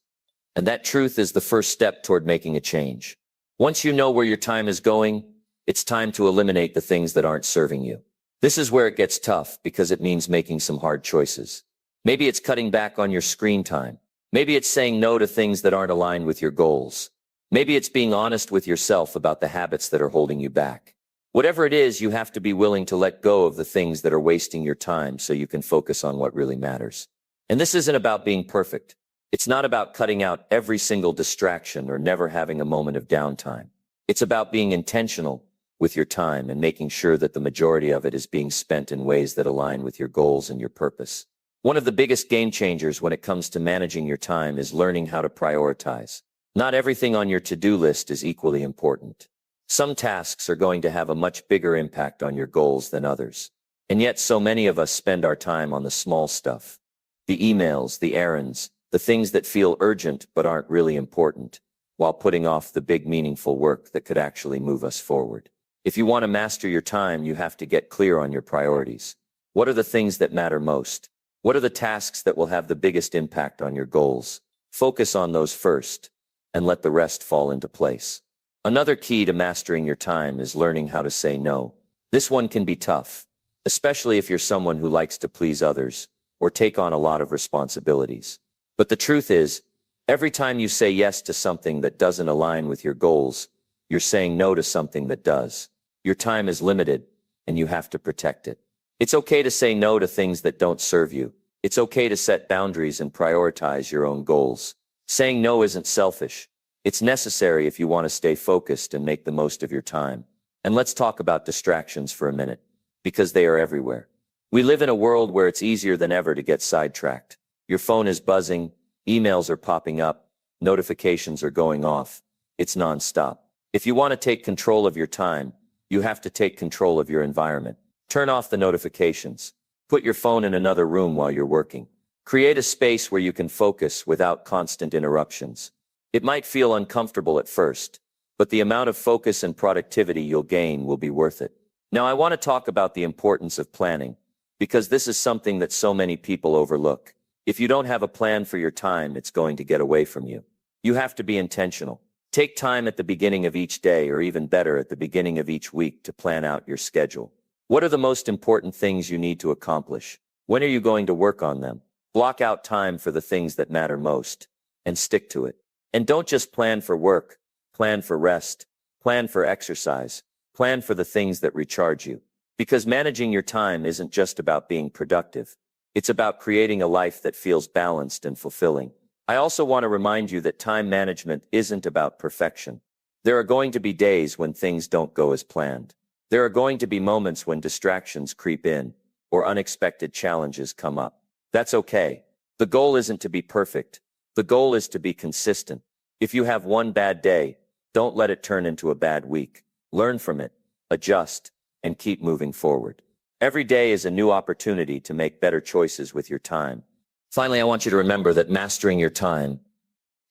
And that truth is the first step toward making a change. Once you know where your time is going, it's time to eliminate the things that aren't serving you. This is where it gets tough because it means making some hard choices. Maybe it's cutting back on your screen time. Maybe it's saying no to things that aren't aligned with your goals. Maybe it's being honest with yourself about the habits that are holding you back. Whatever it is, you have to be willing to let go of the things that are wasting your time so you can focus on what really matters. And this isn't about being perfect. It's not about cutting out every single distraction or never having a moment of downtime. It's about being intentional with your time and making sure that the majority of it is being spent in ways that align with your goals and your purpose. One of the biggest game changers when it comes to managing your time is learning how to prioritize. Not everything on your to-do list is equally important. Some tasks are going to have a much bigger impact on your goals than others. And yet so many of us spend our time on the small stuff. The emails, the errands, the things that feel urgent but aren't really important, while putting off the big meaningful work that could actually move us forward. If you want to master your time, you have to get clear on your priorities. What are the things that matter most? What are the tasks that will have the biggest impact on your goals? Focus on those first, and let the rest fall into place. Another key to mastering your time is learning how to say no. This one can be tough, especially if you're someone who likes to please others or take on a lot of responsibilities. But the truth is, every time you say yes to something that doesn't align with your goals, you're saying no to something that does. Your time is limited, and you have to protect it. It's okay to say no to things that don't serve you. It's okay to set boundaries and prioritize your own goals. Saying no isn't selfish. It's necessary if you want to stay focused and make the most of your time. And let's talk about distractions for a minute, because they are everywhere. We live in a world where it's easier than ever to get sidetracked. Your phone is buzzing, emails are popping up, notifications are going off. It's nonstop. If you want to take control of your time, you have to take control of your environment. Turn off the notifications. Put your phone in another room while you're working. Create a space where you can focus without constant interruptions. It might feel uncomfortable at first, but the amount of focus and productivity you'll gain will be worth it. Now, I want to talk about the importance of planning, because this is something that so many people overlook. If you don't have a plan for your time, it's going to get away from you. You have to be intentional. Take time at the beginning of each day, or even better, at the beginning of each week, to plan out your schedule. What are the most important things you need to accomplish? When are you going to work on them? Block out time for the things that matter most, and stick to it. And don't just plan for work, plan for rest, plan for exercise, plan for the things that recharge you. Because managing your time isn't just about being productive. It's about creating a life that feels balanced and fulfilling. I also want to remind you that time management isn't about perfection. There are going to be days when things don't go as planned. There are going to be moments when distractions creep in, or unexpected challenges come up. That's okay. The goal isn't to be perfect. The goal is to be consistent. If you have one bad day, don't let it turn into a bad week. Learn from it, adjust, and keep moving forward. Every day is a new opportunity to make better choices with your time. Finally, I want you to remember that mastering your time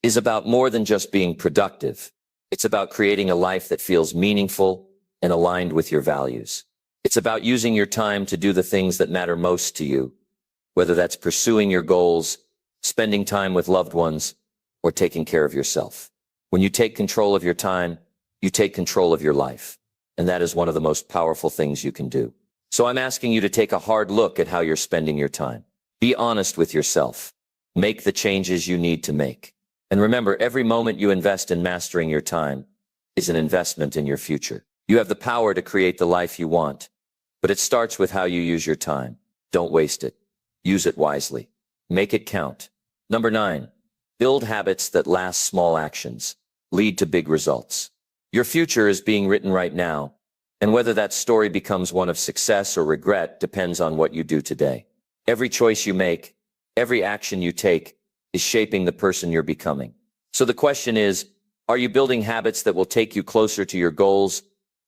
is about more than just being productive. It's about creating a life that feels meaningful and aligned with your values. It's about using your time to do the things that matter most to you, whether that's pursuing your goals, spending time with loved ones, or taking care of yourself. When you take control of your time, you take control of your life. And that is one of the most powerful things you can do. So I'm asking you to take a hard look at how you're spending your time. Be honest with yourself. Make the changes you need to make. And remember, every moment you invest in mastering your time is an investment in your future. You have the power to create the life you want, but it starts with how you use your time. Don't waste it. Use it wisely. Make it count. Number 9, build habits that last. Small actions lead to big results. Your future is being written right now, and whether that story becomes one of success or regret depends on what you do today. Every choice you make, every action you take, is shaping the person you're becoming. So the question is, are you building habits that will take you closer to your goals,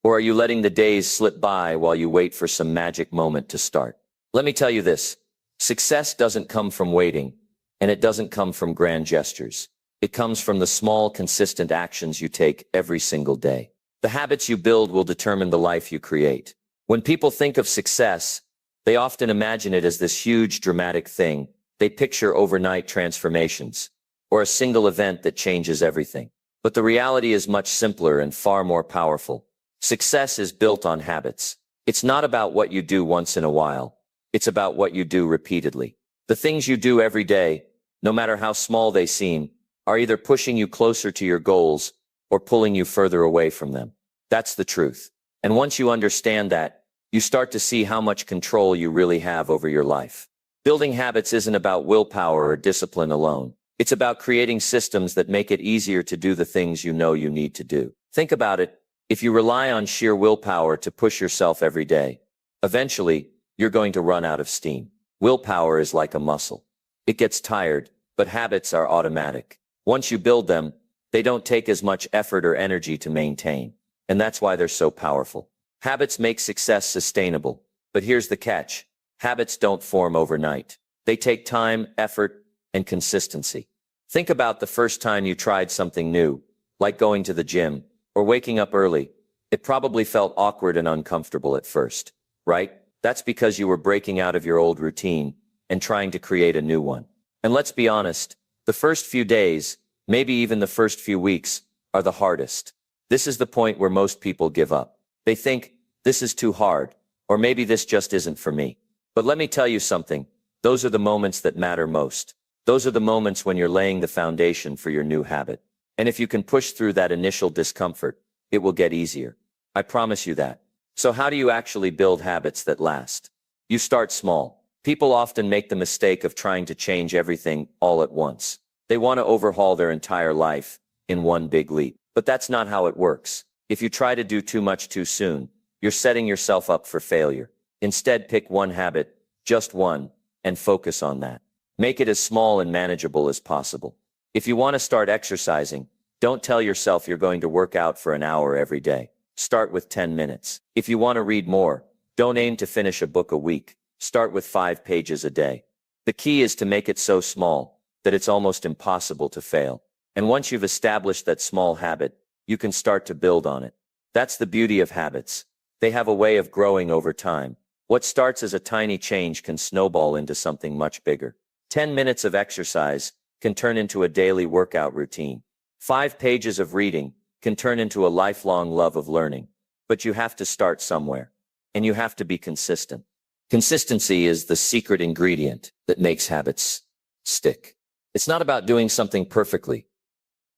Or are you letting the days slip by while you wait for some magic moment to start? Let me tell you this. Success doesn't come from waiting, and it doesn't come from grand gestures. It comes from the small, consistent actions you take every single day. The habits you build will determine the life you create. When people think of success, they often imagine it as this huge, dramatic thing. They picture overnight transformations, or a single event that changes everything. But the reality is much simpler and far more powerful. Success is built on habits. It's not about what you do once in a while. It's about what you do repeatedly. The things you do every day, no matter how small they seem, are either pushing you closer to your goals or pulling you further away from them. That's the truth. And once you understand that, you start to see how much control you really have over your life. Building habits isn't about willpower or discipline alone. It's about creating systems that make it easier to do the things you know you need to do. Think about it. If you rely on sheer willpower to push yourself every day, eventually, you're going to run out of steam. Willpower is like a muscle. It gets tired, but habits are automatic. Once you build them, they don't take as much effort or energy to maintain. And that's why they're so powerful. Habits make success sustainable. But here's the catch. Habits don't form overnight. They take time, effort, and consistency. Think about the first time you tried something new, like going to the gym or waking up early. It probably felt awkward and uncomfortable at first, right? That's because you were breaking out of your old routine and trying to create a new one. And let's be honest, the first few days, maybe even the first few weeks, are the hardest. This is the point where most people give up. They think, this is too hard, or maybe this just isn't for me. But let me tell you something, those are the moments that matter most. Those are the moments when you're laying the foundation for your new habit. And if you can push through that initial discomfort, it will get easier. I promise you that. So how do you actually build habits that last? You start small. People often make the mistake of trying to change everything all at once. They want to overhaul their entire life in one big leap. But that's not how it works. If you try to do too much too soon, you're setting yourself up for failure. Instead, pick one habit, just one, and focus on that. Make it as small and manageable as possible. If you want to start exercising, don't tell yourself you're going to work out for an hour every day. Start with 10 minutes. If you want to read more, don't aim to finish a book a week. Start with 5 pages a day. The key is to make it so small that it's almost impossible to fail. And once you've established that small habit, you can start to build on it. That's the beauty of habits. They have a way of growing over time. What starts as a tiny change can snowball into something much bigger. 10 minutes of exercise can turn into a daily workout routine. 5 pages of reading can turn into a lifelong love of learning. But you have to start somewhere. And you have to be consistent. Consistency is the secret ingredient that makes habits stick. It's not about doing something perfectly.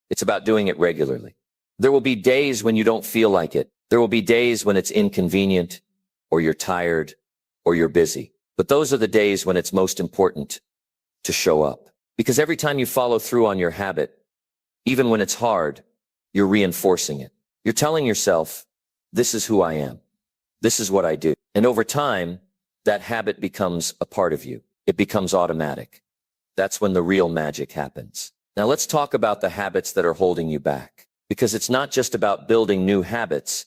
It's about doing it regularly. There will be days when you don't feel like it. There will be days when it's inconvenient, or you're tired, or you're busy. But those are the days when it's most important to show up. Because every time you follow through on your habit, even when it's hard, you're reinforcing it. You're telling yourself, this is who I am. This is what I do. And over time, that habit becomes a part of you. It becomes automatic. That's when the real magic happens. Now let's talk about the habits that are holding you back. Because it's not just about building new habits.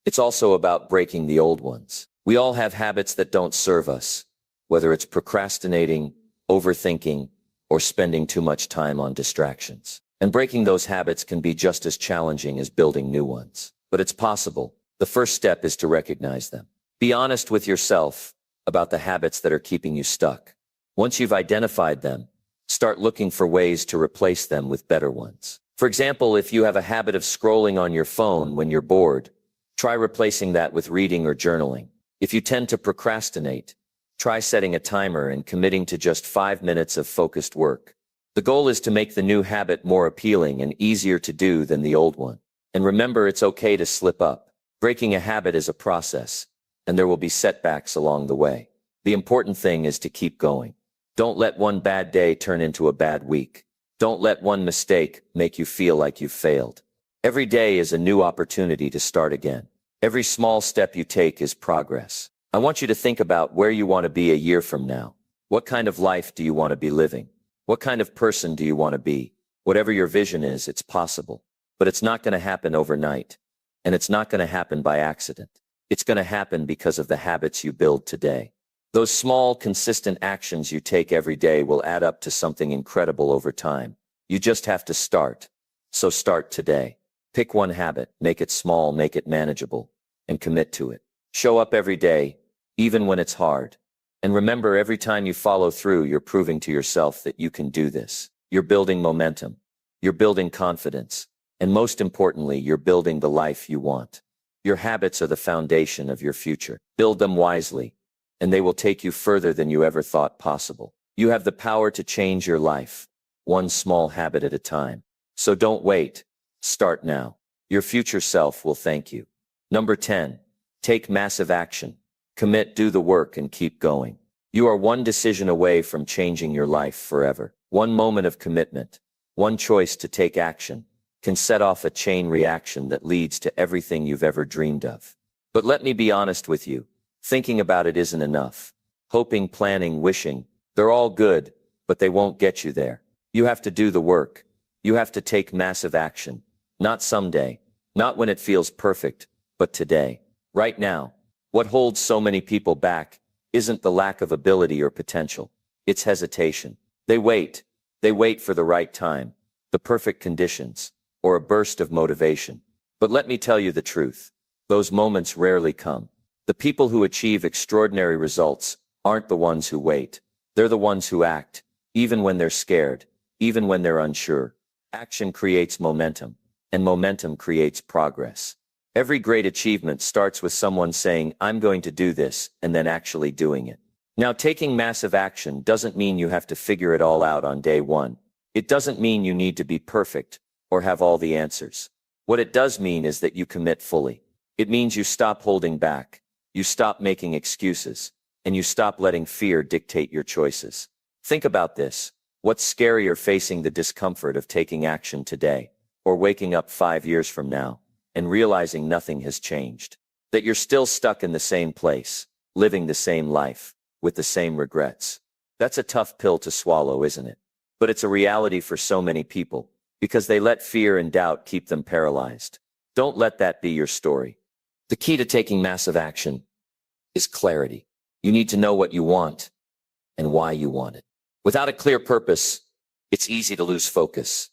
It's also about breaking the old ones. We all have habits that don't serve us, whether it's procrastinating, overthinking, or spending too much time on distractions. And breaking those habits can be just as challenging as building new ones. But it's possible. The first step is to recognize them. Be honest with yourself about the habits that are keeping you stuck. Once you've identified them, start looking for ways to replace them with better ones. For example, if you have a habit of scrolling on your phone when you're bored, try replacing that with reading or journaling. If you tend to procrastinate, try setting a timer and committing to just 5 minutes of focused work. The goal is to make the new habit more appealing and easier to do than the old one. And remember, it's okay to slip up. Breaking a habit is a process, and there will be setbacks along the way. The important thing is to keep going. Don't let one bad day turn into a bad week. Don't let one mistake make you feel like you've failed. Every day is a new opportunity to start again. Every small step you take is progress. I want you to think about where you want to be a year from now. What kind of life do you want to be living? What kind of person do you want to be? Whatever your vision is, it's possible. But it's not going to happen overnight. And it's not going to happen by accident. It's going to happen because of the habits you build today. Those small, consistent actions you take every day will add up to something incredible over time. You just have to start. So start today. Pick one habit, make it small, make it manageable, and commit to it. Show up every day, even when it's hard. And remember, every time you follow through, you're proving to yourself that you can do this. You're building momentum. You're building confidence. And most importantly, you're building the life you want. Your habits are the foundation of your future. Build them wisely, and they will take you further than you ever thought possible. You have the power to change your life, one small habit at a time. So don't wait. Start now. Your future self will thank you. Number 10. Take massive action. Commit, do the work, and keep going. You are one decision away from changing your life forever. One moment of commitment, one choice to take action, can set off a chain reaction that leads to everything you've ever dreamed of. But let me be honest with you. Thinking about it isn't enough. Hoping, planning, wishing, they're all good, but they won't get you there. You have to do the work. You have to take massive action. Not someday, not when it feels perfect, but today, right now. What holds so many people back isn't the lack of ability or potential. It's hesitation. They wait for the right time, the perfect conditions, or a burst of motivation. But let me tell you the truth. Those moments rarely come. The people who achieve extraordinary results aren't the ones who wait. They're the ones who act, even when they're scared, even when they're unsure. Action creates momentum, and momentum creates progress. Every great achievement starts with someone saying, "I'm going to do this," and then actually doing it. Now, taking massive action doesn't mean you have to figure it all out on day one. It doesn't mean you need to be perfect or have all the answers. What it does mean is that you commit fully. It means you stop holding back, you stop making excuses, and you stop letting fear dictate your choices. Think about this. What's scarier, facing the discomfort of taking action today, or waking up 5 years from now and realizing nothing has changed? That you're still stuck in the same place, living the same life, with the same regrets. That's a tough pill to swallow, isn't it? But it's a reality for so many people, because they let fear and doubt keep them paralyzed. Don't let that be your story. The key to taking massive action is clarity. You need to know what you want and why you want it. Without a clear purpose, it's easy to lose focus,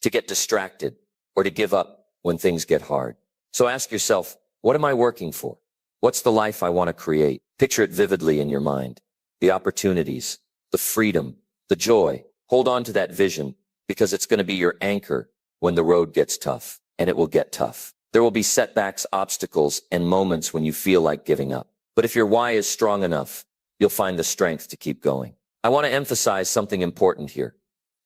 to get distracted, or to give up when things get hard. So ask yourself, what am I working for? What's the life I want to create? Picture it vividly in your mind. The opportunities, the freedom, the joy. Hold on to that vision, because it's going to be your anchor when the road gets tough, and it will get tough. There will be setbacks, obstacles, and moments when you feel like giving up. But if your why is strong enough, you'll find the strength to keep going. I want to emphasize something important here.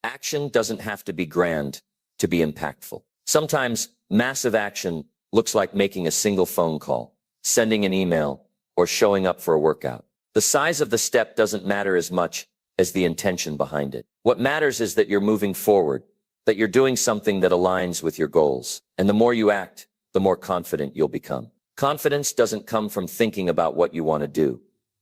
Action doesn't have to be grand to be impactful. Sometimes massive action looks like making a single phone call, sending an email, or showing up for a workout. The size of the step doesn't matter as much as the intention behind it. What matters is that you're moving forward, that you're doing something that aligns with your goals. And the more you act, the more confident you'll become. Confidence doesn't come from thinking about what you want to do.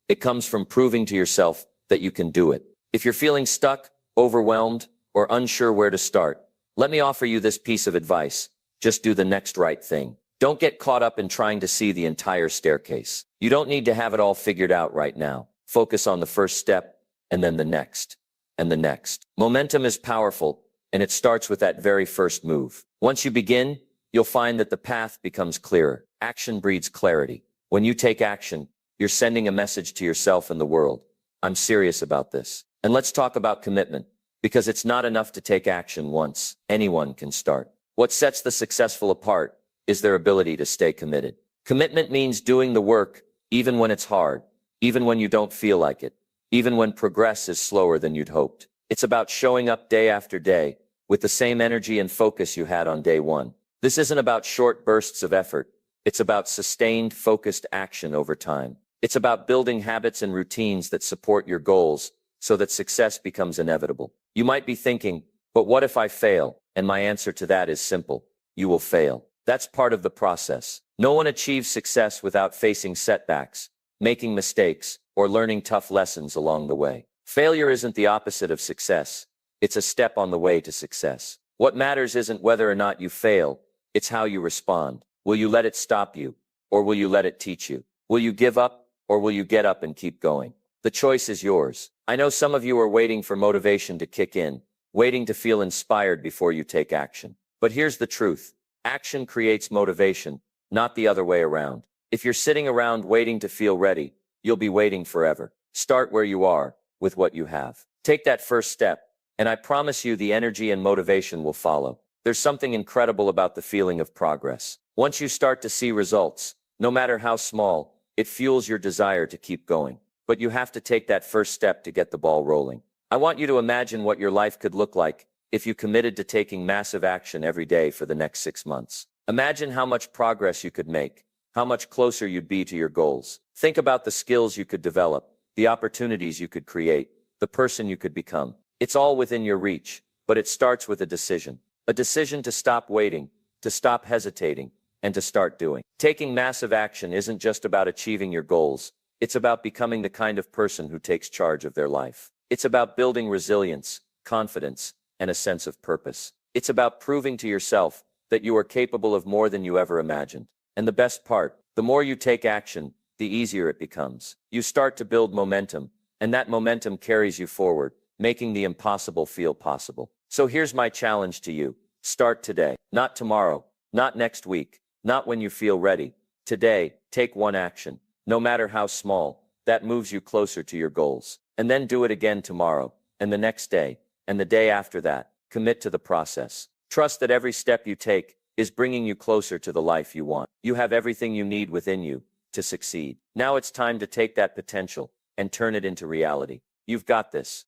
It comes from proving to yourself that you can do it. If you're feeling stuck, overwhelmed, or unsure where to start, let me offer you this piece of advice. Just do the next right thing. Don't get caught up in trying to see the entire staircase. You don't need to have it all figured out right now. Focus on the first step, and then the next, and the next. Momentum is powerful, and it starts with that very first move. Once you begin, you'll find that the path becomes clearer. Action breeds clarity. When you take action, you're sending a message to yourself and the world. I'm serious about this. And let's talk about commitment, because it's not enough to take action once. Anyone can start. What sets the successful apart is their ability to stay committed. Commitment means doing the work, even when it's hard, even when you don't feel like it, even when progress is slower than you'd hoped. It's about showing up day after day with the same energy and focus you had on day one. This isn't about short bursts of effort. It's about sustained, focused action over time. It's about building habits and routines that support your goals so that success becomes inevitable. You might be thinking, but what if I fail? And my answer to that is simple. You will fail. That's part of the process. No one achieves success without facing setbacks, making mistakes, or learning tough lessons along the way. Failure isn't the opposite of success. It's a step on the way to success. What matters isn't whether or not you fail, it's how you respond. Will you let it stop you, or will you let it teach you? Will you give up, or will you get up and keep going? The choice is yours. I know some of you are waiting for motivation to kick in, waiting to feel inspired before you take action. But here's the truth. Action creates motivation, not the other way around. If you're sitting around waiting to feel ready, you'll be waiting forever. Start where you are, with what you have. Take that first step, and I promise you the energy and motivation will follow. There's something incredible about the feeling of progress. Once you start to see results, no matter how small, it fuels your desire to keep going. But you have to take that first step to get the ball rolling. I want you to imagine what your life could look like if you committed to taking massive action every day for the next 6 months. Imagine how much progress you could make, how much closer you'd be to your goals. Think about the skills you could develop, the opportunities you could create, the person you could become. It's all within your reach, but it starts with a decision. A decision to stop waiting, to stop hesitating, and to start doing. Taking massive action isn't just about achieving your goals. It's about becoming the kind of person who takes charge of their life. It's about building resilience, confidence, and a sense of purpose. It's about proving to yourself that you are capable of more than you ever imagined. And the best part, the more you take action, the easier it becomes. You start to build momentum, and that momentum carries you forward, making the impossible feel possible. So here's my challenge to you. Start today, not tomorrow, not next week, not when you feel ready. Today, take one action, no matter how small, that moves you closer to your goals. And then do it again tomorrow, and the next day, and the day after that. Commit to the process. Trust that every step you take is bringing you closer to the life you want. You have everything you need within you to succeed. Now it's time to take that potential and turn it into reality. You've got this.